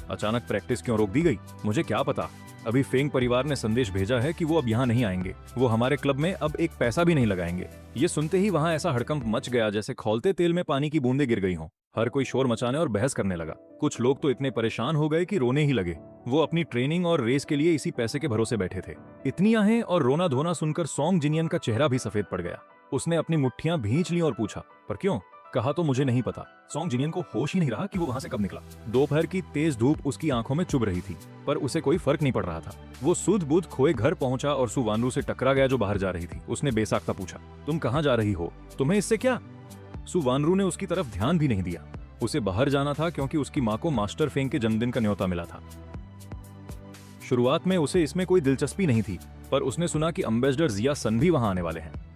Speaker 1: अचानक प्रैक्टिस क्यों रोक दी गई? मुझे क्या पता। अभी फेंग परिवार ने संदेश भेजा है कि वो अब यहाँ नहीं आएंगे। वो हमारे क्लब में अब एक पैसा भी नहीं लगाएंगे। ये सुनते ही वहाँ ऐसा हड़कंप मच गया जैसे खौलते तेल में पानी की बूंदें गिर गई हों। हर कोई शोर मचाने और बहस करने लगा। कुछ लोग तो इतने परेशान हो गए कि रोने ही लगे। वो अपनी ट्रेनिंग और रेस के लिए इसी पैसे के भरोसे बैठे थे। इतनी आहें और रोना धोना सुनकर सॉन्ग जिनियन का चेहरा भी सफेद पड़ गया। उसने अपनी मुट्ठियां भींच ली और पूछा, पर क्यों? कहा तो मुझे नहीं पता। सॉन्ग जिनियन को होश ही नहीं रहा कि वो वहां से कब निकला। दोपहर की तेज धूप उसकी आंखों में चुभ रही थी, पर उसे कोई फर्क नहीं पड़ रहा था। वो सुध बुध खोए घर पहुंचा और सु वानरू से टकरा गया जो बाहर जा रही थी। उसने बेसाख्ता पूछा, तुम कहाँ जा रही हो? तुम्हें इससे क्या? सु वानरू ने उसकी तरफ ध्यान भी नहीं दिया। उसे बाहर जाना था क्योंकि उसकी माँ को मास्टर फेंग के जन्मदिन का न्योता मिला था। शुरुआत में उसे इसमें कोई दिलचस्पी नहीं थी, पर उसने सुना कि अम्बेसडर जिया सन भी वहां आने वाले हैं।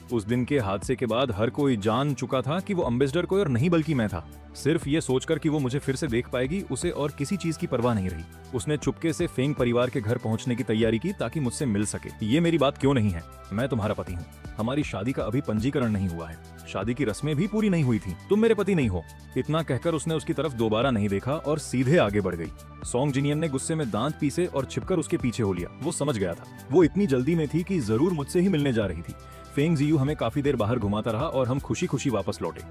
Speaker 1: उस दिन के हादसे के बाद हर कोई जान चुका था कि वो अम्बेसडर कोई और नहीं बल्कि मैं था। सिर्फ ये सोचकर कि वो मुझे फिर से देख पाएगी, उसे और किसी चीज की परवाह नहीं रही। उसने चुपके से फेंग परिवार के घर पहुंचने की तैयारी की ताकि मुझसे मिल सके। ये मेरी बात क्यों नहीं है? मैं तुम्हारा पति हूँ। हमारी शादी का अभी पंजीकरण नहीं हुआ है। शादी की रस्में भी पूरी नहीं हुई थी। तुम मेरे पति नहीं हो। इतना कहकर उसने उसकी तरफ दोबारा नहीं देखा और सीधे आगे बढ़ गई। सॉन्ग जिनियन ने गुस्से में दांत पीसे और छिपकर उसके पीछे हो लिया। वो समझ गया था। वो इतनी जल्दी में थी कि जरूर मुझसे ही मिलने जा रही थी। फेंग जियू हमें काफी देर बाहर घुमाता रहा और हम खुशी खुशी वापस लौटे।